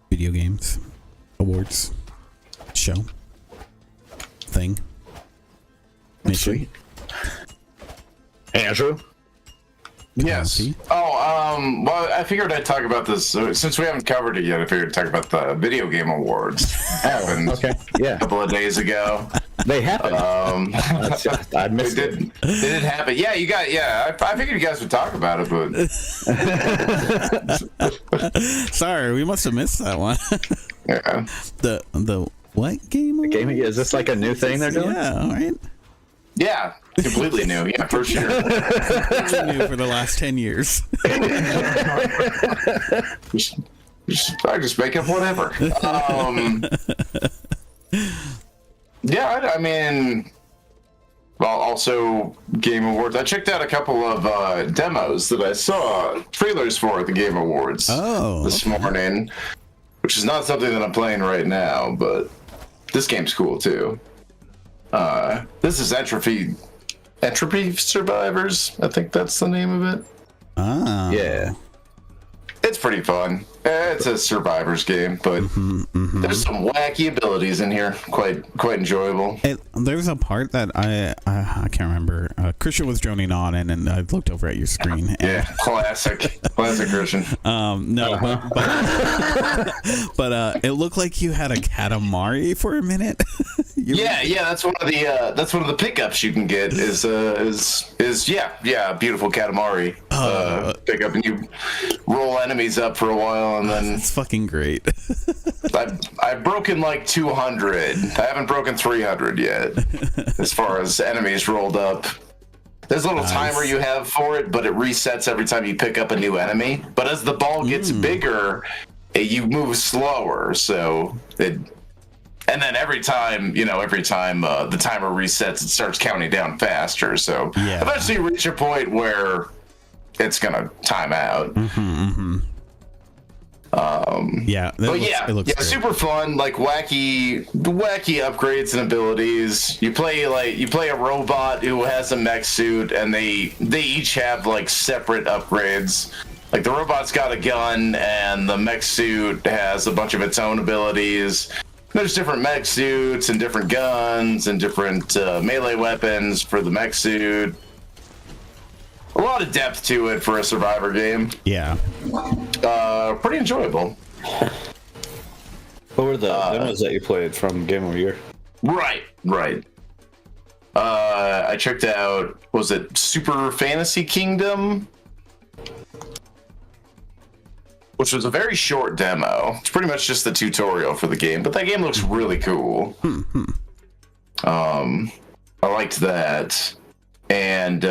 video games awards show thing. Sweet. Andrew? Yes. Oh, well, I figured I'd talk about this since we haven't covered it yet. I figured I'd talk about the video game awards. Happened a couple of days ago. They happened. I missed it. They did happen. Yeah, you got. Yeah, I figured you guys would talk about it, but sorry, we must have missed that one. Yeah. The what game? The game? Is this like a new thing they're doing? Yeah. All right. Yeah, completely new. Yeah, for sure. Completely new for the last 10 years. I just make up whatever. Yeah, I mean, well, also Game Awards. I checked out a couple of demos that I saw trailers for at the Game Awards this morning, which is not something that I'm playing right now, but this game's cool too. This is Entropy Survivors. I think that's the name of it. Yeah. It's pretty fun. It's a survivors game, but there's some wacky abilities in here. Quite enjoyable. There's a part that I can't remember. Christian was droning on, and I looked over at your screen. Yeah, classic Christian. No, but it looked like you had a Katamari for a minute. Yeah, that's one of the pickups you can get is beautiful Katamari pickup, and you roll enemies up for a while, and then it's fucking great. I've broken like 200. I haven't broken 300 yet, as far as enemies rolled up. There's a little timer you have for it, but it resets every time you pick up a new enemy. But as the ball gets bigger, you move slower. So and then every time the timer resets, it starts counting down faster. So eventually you reach a point where it's gonna time out. It looks great. Super fun, like wacky upgrades and abilities. You play a robot who has a mech suit, and they each have like separate upgrades. Like the robot's got a gun, and the mech suit has a bunch of its own abilities. There's different mech suits and different guns and different melee weapons for the mech suit. A lot of depth to it for a survivor game. Yeah. Pretty enjoyable. What were the demos that you played from Game of the Year? Right. I checked out, was it Super Fantasy Kingdom? Which was a very short demo. It's pretty much just the tutorial for the game, but that game looks really cool. I liked that. And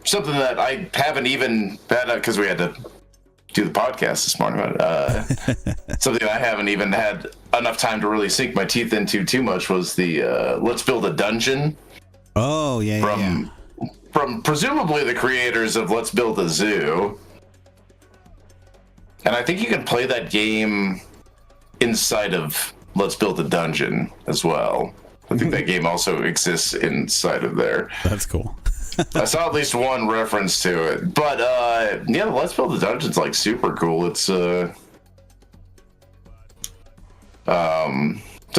something that I haven't even had, because we had to do the podcast this morning, but something I haven't even had enough time to really sink my teeth into too much was the Let's Build a Dungeon. Oh, yeah. From presumably the creators of Let's Build a Zoo. And I think you can play that game inside of Let's Build a Dungeon as well. I think that game also exists inside of there. That's cool. I saw at least one reference to it, but yeah, Let's Build a Dungeon's like super cool. It's like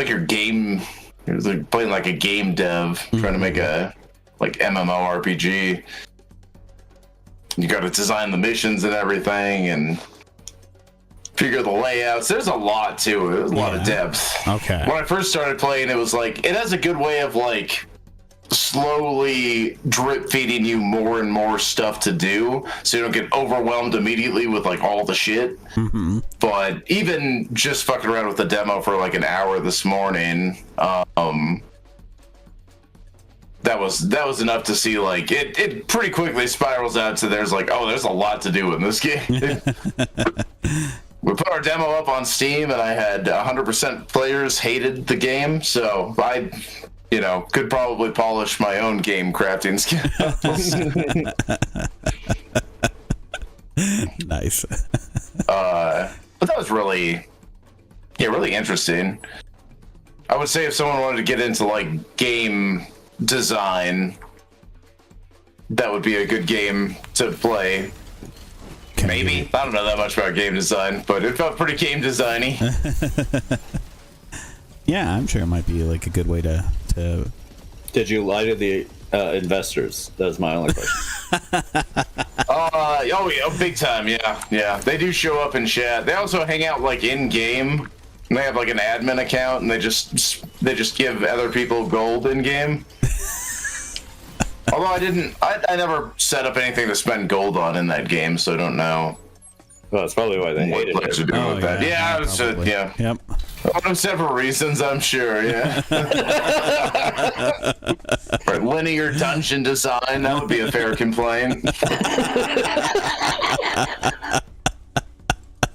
your game. It's like playing like a game dev trying to make a like MMORPG. You got to design the missions and everything, and figure the layouts. There's a lot to it. There's a lot of depth. Okay. When I first started playing, it was like it has a good way of like slowly drip feeding you more and more stuff to do, so you don't get overwhelmed immediately with like all the shit. But even just fucking around with the demo for like an hour this morning, that was enough to see like it pretty quickly spirals out to there's a lot to do in this game. We put our demo up on Steam, and I had 100% players hated the game, so I could probably polish my own game crafting skills. Nice. But that was really interesting. I would say if someone wanted to get into like game design, that would be a good game to play. Maybe. I don't know that much about game design, but it felt pretty game designy. Yeah, I'm sure it might be like a good way to. Did you lie to the investors? That's my only question. Oh yeah, big time. Yeah. They do show up in chat. They also hang out like in game. And they have like an admin account, and they just give other people gold in game. Although I never set up anything to spend gold on in that game, so I don't know. Well, that's probably why they hated players are it. doing with that. Yeah, probably. Yep. One of several reasons, I'm sure. Yeah. For linear dungeon design, that would be a fair complaint.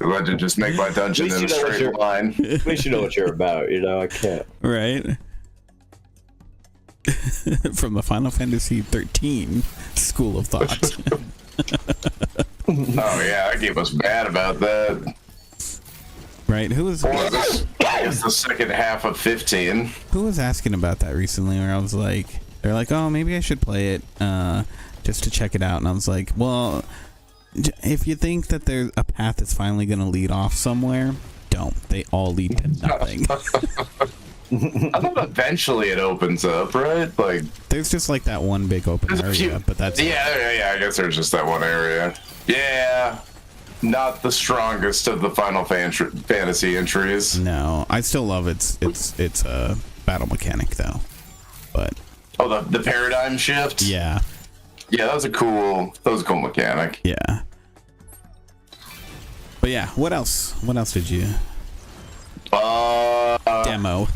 I'd to just make my dungeon in a straight line. At least you know what you're about. I can't. Right. From the Final Fantasy 13 school of thought. Oh yeah, that game was bad about that. Right. Who was? I guess the second half of 15. Who was asking about that recently? Where I was like, they're like, oh, maybe I should play it just to check it out, and I was like, well, if you think that there's a path that's finally going to lead off somewhere, don't. They all lead to nothing. I thought eventually it opens up, right? Like, there's just like that one big open area, but that's yeah. I guess there's just that one area. Yeah, not the strongest of the Final Fantasy entries. No, I still love its battle mechanic though. But the paradigm shift. Yeah, that was a cool mechanic. Yeah. But yeah, what else? What else did you demo?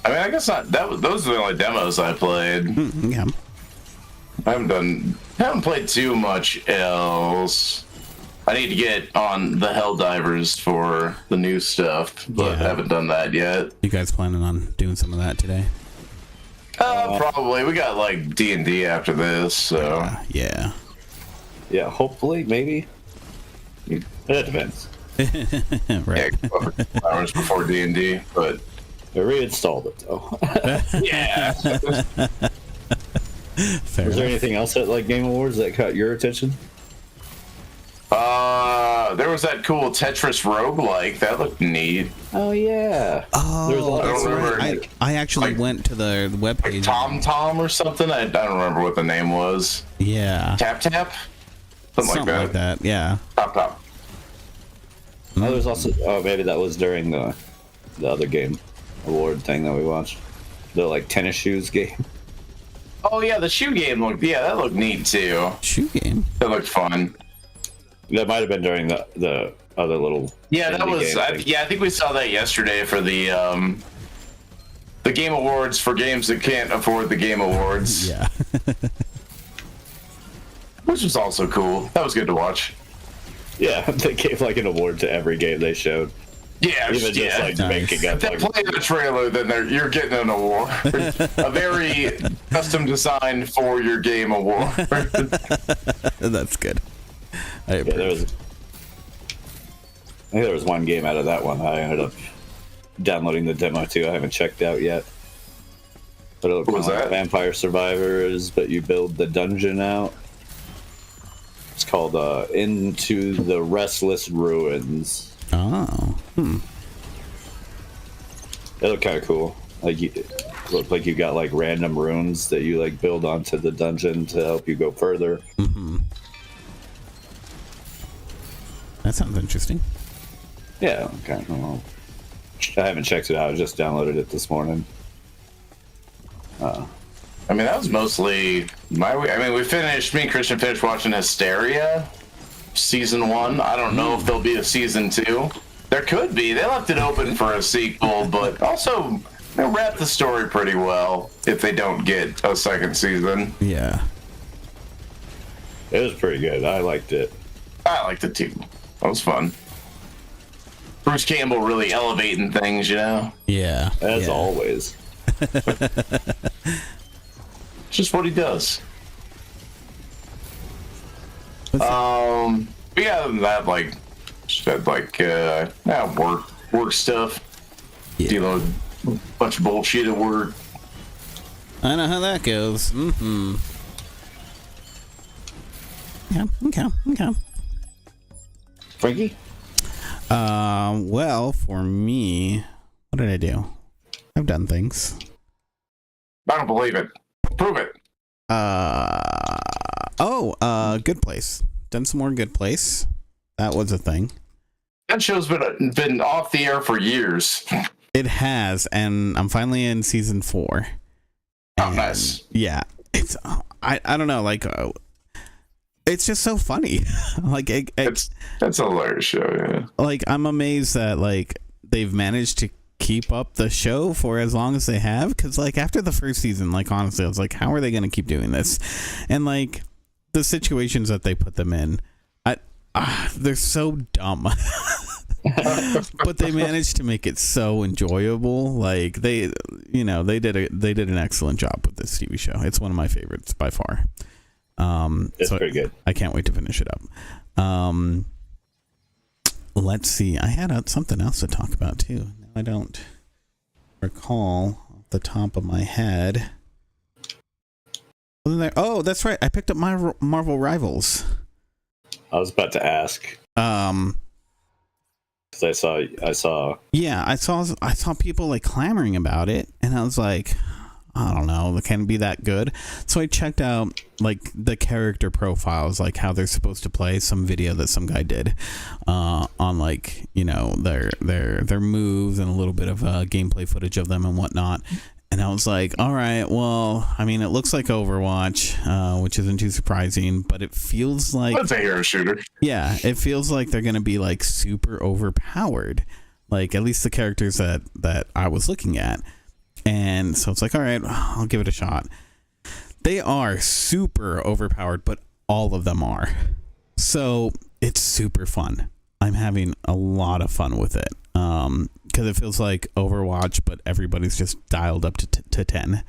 I mean, I guess not. Those are the only demos I played. Yeah. I haven't played too much else. I need to get on the Helldivers for the new stuff, but I haven't done that yet. You guys planning on doing some of that today? Probably. We got like D&D after this, so yeah. Yeah, hopefully, maybe. It depends. Right. Yeah, hours before D&D, but I reinstalled it though. yeah. Fair Was there enough. anything else at like Game Awards that caught your attention? There was that cool Tetris roguelike. That looked neat. Oh yeah. Oh, There was a lot that's of- right. I actually went to the webpage. Like Tom Tom or something. I don't remember what the name was. Yeah. Tap Tap? Something like that. Yeah. Top Top. Oh, there's also maybe that was during the other game award thing that we watched. The like tennis shoes game. Oh yeah, the shoe game that looked neat too. Shoe game. That looked fun. That might have been during the other little. Yeah, that indie was. game thing. I think we saw that yesterday for the Game Awards for games that can't afford the Game Awards. Yeah. Which was also cool. That was good to watch. Yeah, they gave like an award to every game they showed. Yeah, Even just like Nice. making up. if they Like, play the trailer, then you're getting an award. A very custom designed for your game award. That's good. I yeah, approve. I think there was one game out of that one I ended up downloading the demo too. I haven't checked out yet. But it looks What was like that? Vampire Survivors, but you build the dungeon out. It's called Into the Restless Ruins. Oh. They look kind of cool. Like you look like you got like random runes that you like build onto the dungeon to help you go further. That sounds interesting. Yeah, okay. Well, I haven't checked it out. I just downloaded it this morning. I mean, that was mostly my week. I mean, me and Christian finished watching Hysteria season 1. I don't know if there'll be a season 2. There could be. They left it open for a sequel, but also they wrapped the story pretty well if they don't get a second season. Yeah. It was pretty good. I liked it. I liked it too. That was fun. Bruce Campbell really elevating things, you know? Yeah. As yeah. always. Just what he does. But yeah, other than that, like, just had like work stuff. Yeah. Dealing with a bunch of bullshit at work. I know how that goes. Yeah. Okay. Frankie? Well, for me, what did I do? I've done things. I don't believe it. Prove it. Good Place. Done some more Good Place. That was a thing. That show's been off the air for years. It has, and I'm finally in season 4. Oh, nice. Yeah, it's I don't know, like it's just so funny. Like That's a hilarious show. Yeah. like I'm amazed that like they've managed to keep up the show for as long as they have, because like after the first season, like honestly I was like, how are they going to keep doing this? And like the situations that they put them in, they're so dumb. But they managed to make it so enjoyable. Like they did an excellent job with this TV show. It's one of my favorites by far. It's pretty good. I can't wait to finish it up. Let's see. I had something else to talk about too. I don't recall off the top of my head. Oh, that's right. I picked up my Marvel Rivals. I was about to ask. Because I saw. Yeah, I saw people like clamoring about it, and I was like, I don't know, can it be that good? So I checked out like the character profiles, like how they're supposed to play. Some video that some guy did on like their moves and a little bit of gameplay footage of them and whatnot. And I was like, all right, well, I mean, it looks like Overwatch, which isn't too surprising, but it feels like That's a hero shooter. Yeah, it feels like they're gonna be like super overpowered, like at least the characters that I was looking at. And so it's like, all right, I'll give it a shot. They are super overpowered, but all of them are. So it's super fun. I'm having a lot of fun with it. Because it feels like Overwatch, but everybody's just dialed up to 10.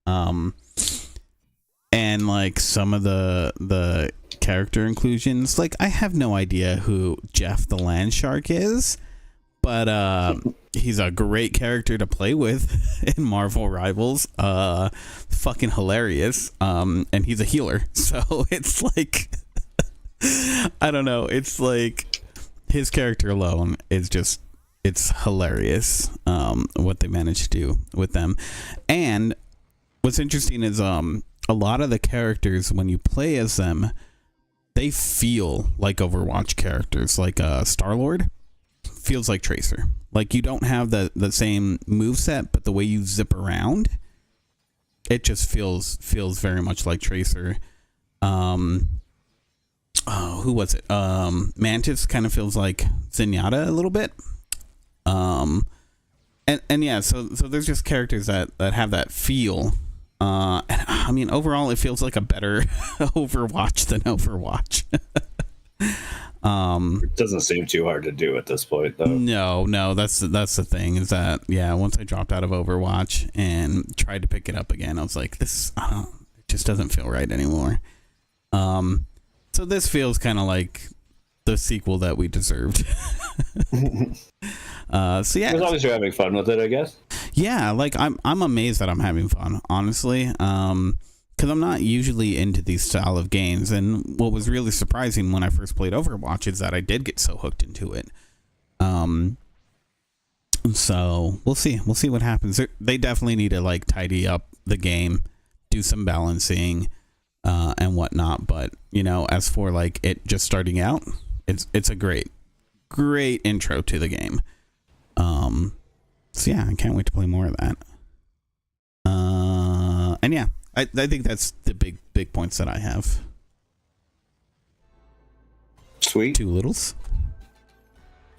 And like some of the character inclusions, like I have no idea who Jeff the Land Shark is, but he's a great character to play with in Marvel Rivals. Fucking hilarious. And he's a healer, so it's like I don't know, it's like his character alone is just, it's hilarious what they managed to do with them. And what's interesting is a lot of the characters, when you play as them, they feel like Overwatch characters. Like Star-Lord feels like Tracer. Like you don't have the same moveset, but the way you zip around, it just feels very much like Tracer. Who was it? Mantis kind of feels like Zenyatta a little bit. And yeah, so there's just characters that have that feel. And I mean, overall, it feels like a better Overwatch than Overwatch. It doesn't seem too hard to do at this point, though. No, that's the thing, is that yeah, once I dropped out of Overwatch and tried to pick it up again, I was like, this it just doesn't feel right anymore. So this feels kind of like the sequel that we deserved. So yeah, as long as you're having fun with it, I guess. yeah, like I'm amazed that I'm having fun, honestly. Because I'm not usually into these style of games, and what was really surprising when I first played Overwatch is that I did get so hooked into it. So we'll see what happens. They definitely need to like tidy up the game, do some balancing, and whatnot. But you know, as for like it just starting out, it's a great intro to the game. So yeah, I can't wait to play more of that. And yeah, I think that's the big points that I have. Sweet. Two littles.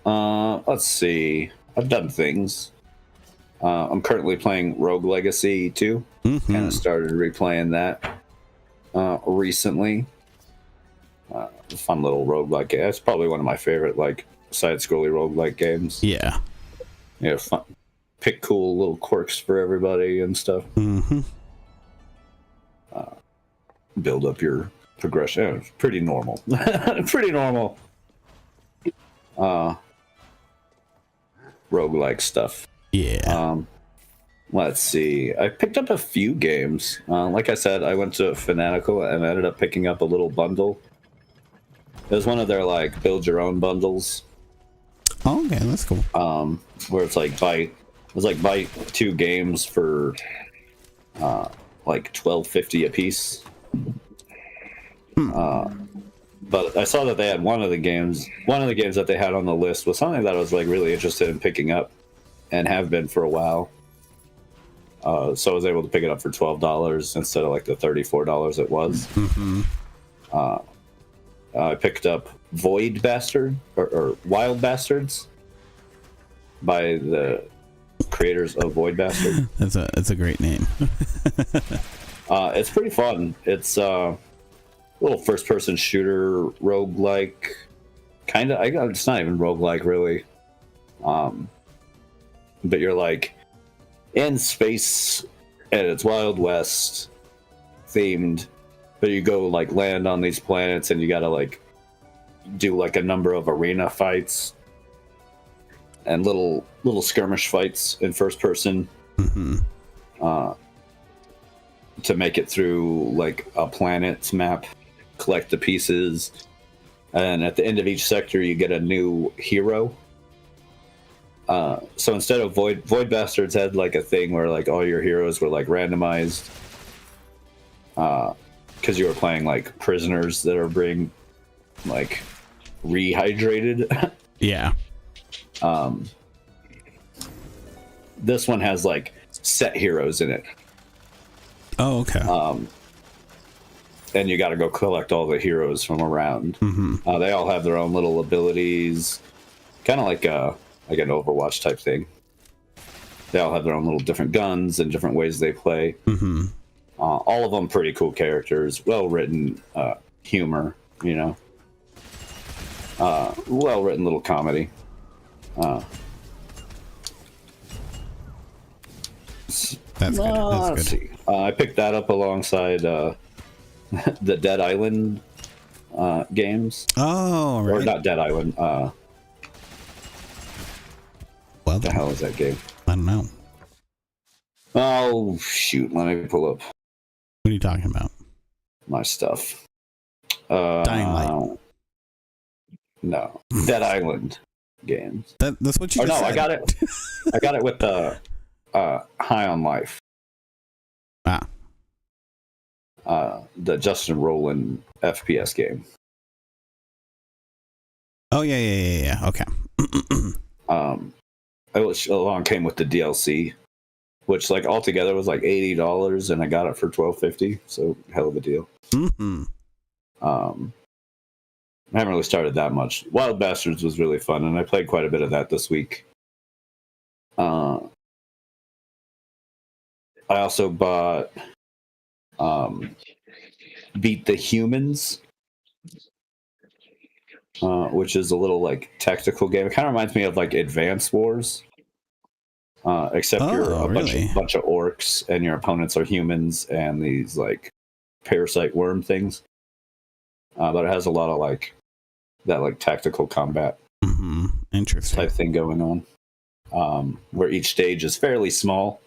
Let's see. I've done things. I'm currently playing Rogue Legacy 2. Kind of started replaying that recently. Fun little roguelike game. It's probably one of my favorite like side-scrolly roguelike games. Yeah. Yeah, fun. Pick cool little quirks for everybody and stuff. Build up your progression. It's pretty normal. Pretty normal. Roguelike stuff. Yeah. Let's see. I picked up a few games. Like I said, I went to Fanatical and I ended up picking up a little bundle. It was one of their like build your own bundles. Oh, okay, that's cool. Where it's like buy 2 games for like $12.50 a piece. But I saw that they had one of the games that they had on the list was something that I was like really interested in picking up and have been for a while. So I was able to pick it up for $12 instead of like the $34 it was. I picked up Void Bastard or Wild Bastards by the creators of Void Bastard. That's a great name. It's pretty fun. It's a little first-person shooter roguelike, kind of. It's not even roguelike really, but you're like in space and it's Wild West themed, but you go like land on these planets and you gotta like do like a number of arena fights and little skirmish fights in first person to make it through like a planet's map, collect the pieces, and at the end of each sector you get a new hero. So instead of Void Bastards had like a thing where like all your heroes were like randomized because you were playing like prisoners that are being like rehydrated. Yeah. This one has like set heroes in it. Oh, okay. And you got to go collect all the heroes from around. They all have their own little abilities, kind of like an Overwatch type thing. They all have their own little different guns and different ways they play. All of them pretty cool characters, well written humor, you know, well written little comedy. That's good. That's good. I picked that up alongside the Dead Island games. Oh, right. Or not Dead Island. Well, What the hell is that game? I don't know. Oh, shoot. Let me pull up What are you talking about? my stuff. Dying Light. No. Dead Island games. That's what you Oh, just no, said. I got it. I got it with the High on Life. The Justin Roiland FPS game. Oh, yeah. Okay. Along came with the DLC, which like altogether was like $80, and I got it for $12.50. So hell of a deal. I haven't really started that much. Wild Bastards was really fun, and I played quite a bit of that this week. I also bought Beat the Humans, which is a little like tactical game. It kind of reminds me of like Advance Wars, except you're a bunch of orcs and your opponents are humans and these like parasite worm things. But it has a lot of like that like tactical combat Interesting type thing going on. where each stage is fairly small,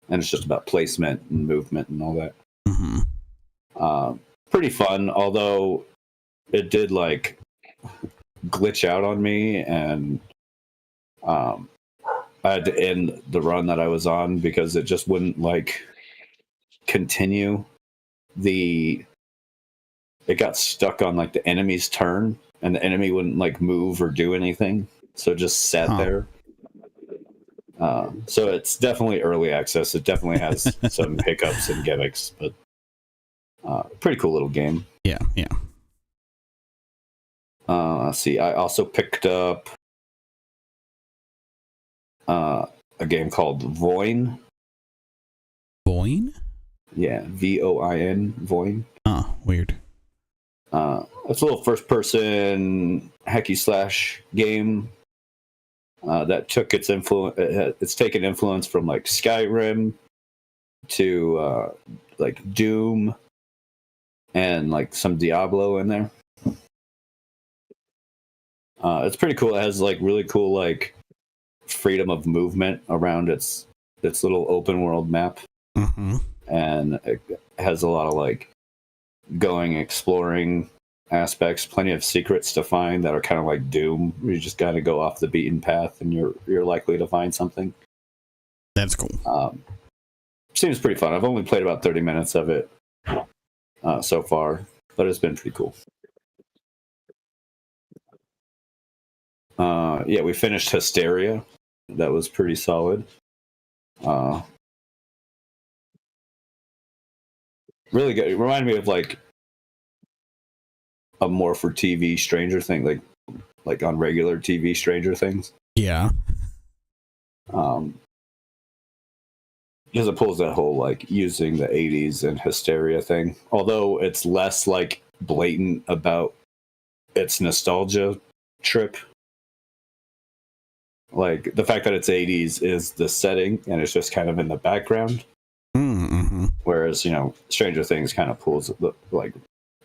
and it's just about placement and movement and all that. Mm-hmm. Pretty fun, although it did like glitch out on me, and I had to end the run that I was on because it just wouldn't like continue. It got stuck on like the enemy's turn, and the enemy wouldn't like move or do anything, so it just sat there. So it's definitely early access. It definitely has some hiccups and gimmicks, but pretty cool little game. Yeah. Let's see. I also picked up a game called Voin. Voin? Yeah, Voin. Voin. Oh, weird. It's a little first-person hacky slash game that took its influence. It's taken influence from like Skyrim to like Doom and like some Diablo in there. It's pretty cool. It has like really cool like freedom of movement around its little open world map, and it has a lot of like going exploring aspects. Plenty of secrets to find that are kind of like Doom. You just got to go off the beaten path, and you're likely to find something. That's cool. Seems pretty fun. I've only played about 30 minutes of it so far, but it's been pretty cool. Yeah, we finished Hysteria. That was pretty solid. Really good. It reminded me of like a more for TV Stranger Things, like on regular TV Stranger Things. Yeah. Because it pulls that whole like using the 80s and hysteria thing. Although it's less like blatant about its nostalgia trip. Like the fact that it's 80s is the setting and it's just kind of in the background. Mm-hmm. Whereas, Stranger Things kind of pulls like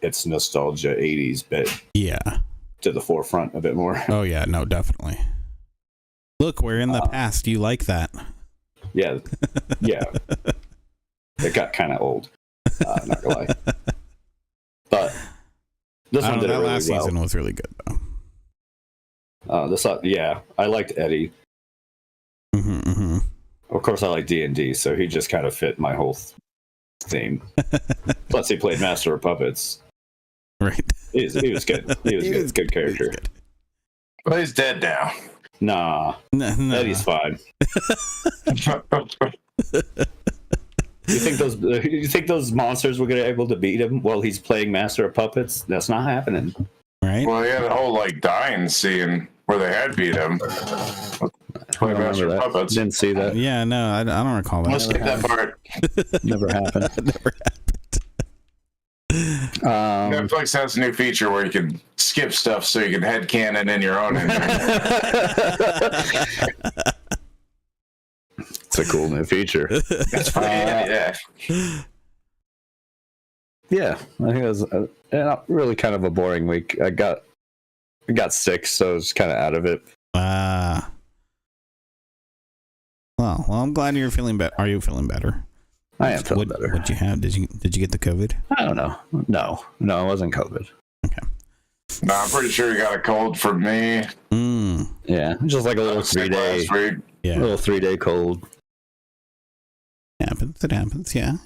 its nostalgia 80s bit to the forefront a bit more. Oh yeah, no, definitely. Look, we're in the past. You like that? Yeah. It got kind of old. Not gonna lie. But this one did it really well. Last season was really good though. I liked Eddie. Mm-hmm. Of course, I like D&D, so he just kind of fit my whole theme. Plus, he played Master of Puppets. Right. He was good. He was good character. Good. Well, he's dead now. Nah. Eddie's fine. You think those monsters were gonna be able to beat him while he's playing Master of Puppets? That's not happening. Right. Well, he had a whole dying scene where they had beat him. Play Master of Puppets. Didn't see that. Yeah, no, I don't recall that. Let's skip that part. Never happened. Never happened. Netflix has a new feature where you can skip stuff so you can headcanon in your own It's a cool new feature. That's funny. Yeah. Yeah, I think it was really kind of a boring week. I got sick, so I was kind of out of it. Well, I'm glad you're feeling better. Are you feeling better? I am feeling better. What'd you have? Did you get the COVID? I don't know. No, it wasn't COVID. Okay. No, I'm pretty sure you got a cold from me. Yeah, just like a little 3-day. Yeah. A little 3-day cold. It happens. Yeah.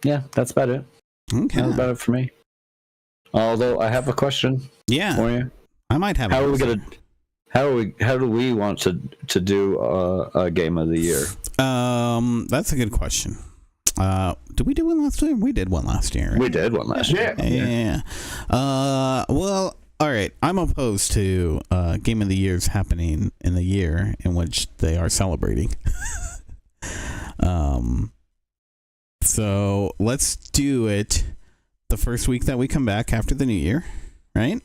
Yeah, that's about it. Okay. That's about it for me. Although I have a question. Yeah. For you. I might have. How do we want to do a game of the year? That's a good question. Did we do one last year? We did one last year. Right? We did one last year. Yeah. Well, all right. I'm opposed to game of the years happening in the year in which they are celebrating. So let's do it the first week that we come back after the new year, right?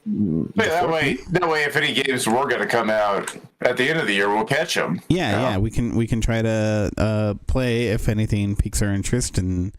That way, if any games were going to come out at the end of the year, we'll catch them. Yeah. We can try to play if anything piques our interest and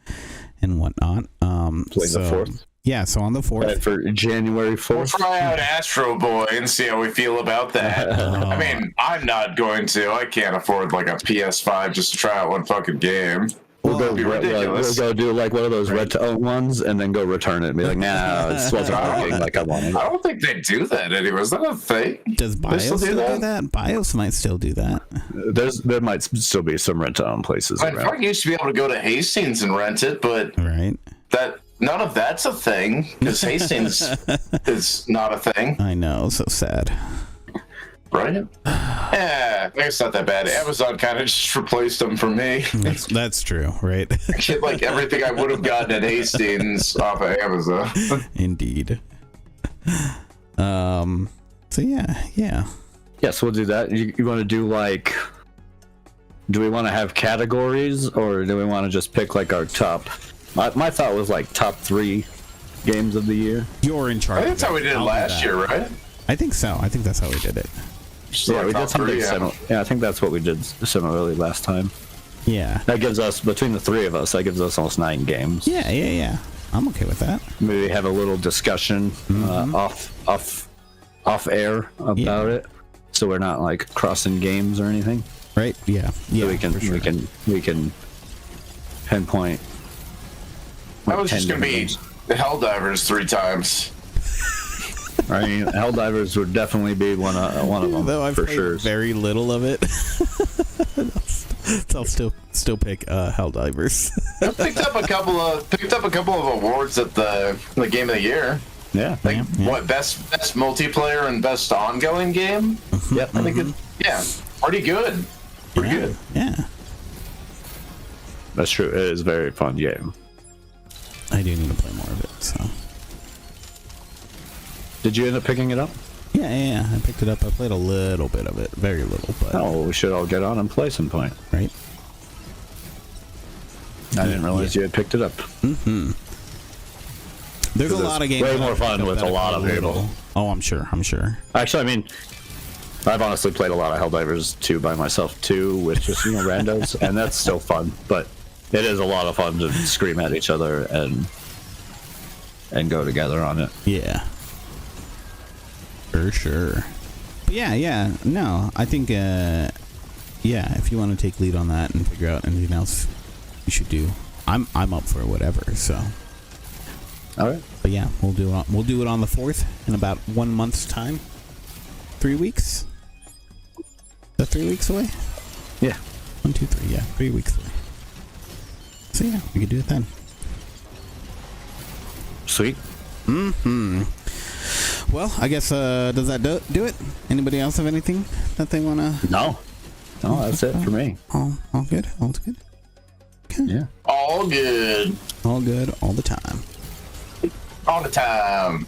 whatnot. Play the 4th. Yeah, so on the 4th. For January We'll 4th. try out Astro Boy and see how we feel about that. I mean, I'm not going to. I can't afford like a PS5 just to try out one fucking game. We'll go, That'd be ridiculous. we'll go do like one of those rent to own ones and then go return it and be like, nah, this wasn't working like I wanted. I don't think they do that anymore. Is that a thing? Does They BIOS still still do do that? BIOS might still do that. There might still be some rent to own places I around. used to be able to go to Hastings and rent it, but Right. that none of that's a thing because Hastings is not a thing, I know, so sad. right? Yeah, it's not that bad. Amazon kind of just replaced them for me. That's true, right? I get like everything I would have gotten at Hastings off of Amazon. Indeed. So yeah. Yes, we'll do that. You want to do like, do we want to have categories or do we want to just pick like our top? My thought was like top 3 games of the year. You're in charge. I think that's how we did it I'll do last that. year, right? I think so. I think that's how we did it. Just Yeah, like we top did something 3, yeah. similar. Yeah, I think that's what we did similarly last time. Yeah. That gives us, between the 3 of us, that gives us almost 9 games. Yeah. I'm okay with that. Maybe have a little discussion off air about it, so we're not like crossing games or anything. Right? Yeah. Yeah. So we can for sure. we can pinpoint. That was just 10 gonna be games. the Helldivers 3 times. I mean, Helldivers would definitely be one of them Though I've for played sure. very little of it. I'll still pick Helldivers. I picked up a couple of awards at the Game of the Year. Yeah. Like Yeah. what best multiplayer and best ongoing game? Yep. I think pretty good. Pretty good. Yeah. That's true. It is a very fun game. I do need to play more of it. So. Did you end up picking it up? Yeah. I picked it up. I played a little bit of it, very little, but Oh, we should all get on and play some point. right. I didn't realize you had picked it up. There's a Because lot of it's games. way that I more picked fun up with that a I lot played of people. little. Oh, I'm sure. Actually, I mean, I've honestly played a lot of Helldivers 2 by myself too, with just randos, and that's still fun. But it is a lot of fun to scream at each other and go together on it. Yeah. For sure. But yeah. No, I think if you want to take lead on that and figure out anything else you should do, I'm up for whatever. So, All right. but yeah, we'll do it on the 4th in about 1 month's time. 3 weeks. Is that 3 weeks away? Yeah. 1, 2, 3. Yeah, 3 weeks away. So yeah, we could do it then. Sweet. Well, I guess does that do it? Anybody else have anything that they wanna? No, that's it for me. All good. All's good. Yeah. All good. All good. All the time. All the time.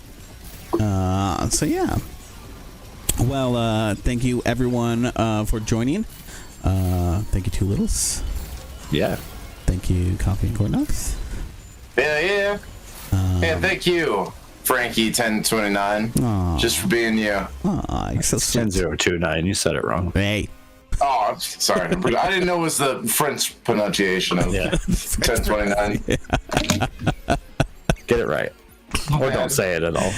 So yeah. Well, thank you everyone for joining. Thank you, Two Littles. Yeah. Thank you, Coffee and Corn Dogs. Yeah. And thank you, Frankie1029, Aw. just for being you. Aw, you're so sweet. 10029. You said it wrong. Hey. Oh, I'm sorry. I didn't know it was the French pronunciation of 1029. Get it right. Or don't say it at all.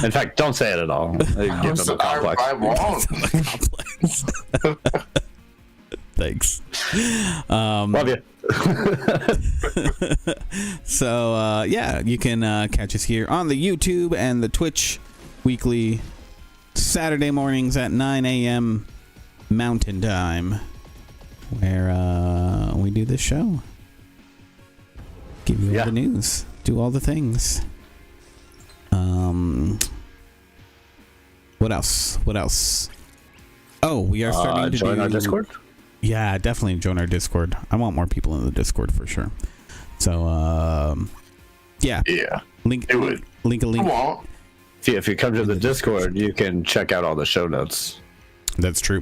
In fact, don't say it at all. Give them a complex. I won't. Thanks. Love you. So yeah, you can catch us here on the YouTube and the Twitch weekly Saturday mornings at 9 a.m. Mountain Time, where we do this show. Give you all the news, do all the things. What else? Oh, we are starting to join our Discord. Yeah, definitely join our Discord. I want more people in the Discord for sure. So, yeah. Yeah. Link Do it. Link a I link. won't. If you come to the Discord, you can check out all the show notes. That's true.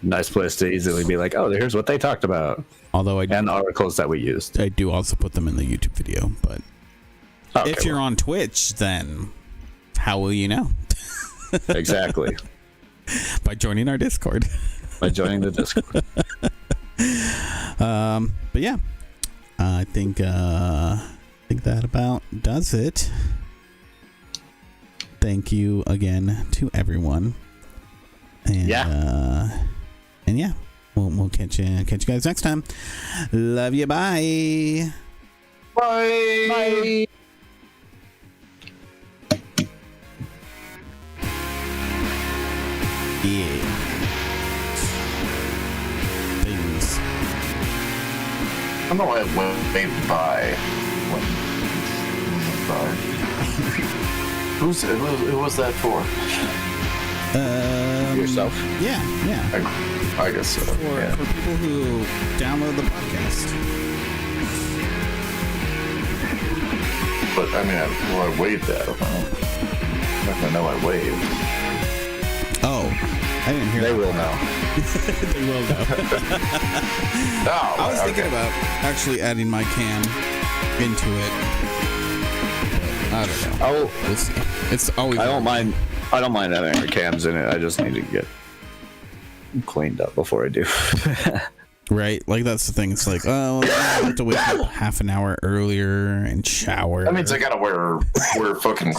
Nice place to easily be like, oh, here's what they talked about. Although And the articles that we used. I do also put them in the YouTube video. But Okay, if you're on Twitch, then how will you know? exactly. By joining our Discord. By joining the Discord. But yeah, I think think that about does it. Thank you again to everyone. And yeah, we'll catch you guys next time. Love you. Bye. Bye. Bye. Yeah. Things. I don't know why I waved by. Who was that for? Yourself. Yeah. I guess so. For people who download the podcast. But I mean, I waved at him. I know I waved. Oh, I didn't hear. They will know. They will know. Oh, I was thinking about actually adding my cam into it. I don't know. Oh, We'll see. It's always. I don't mind having our cams in it. I just need to get cleaned up before I do. Right, like that's the thing. It's like, oh, I have to wake up half an hour earlier and shower. That means I gotta wear fucking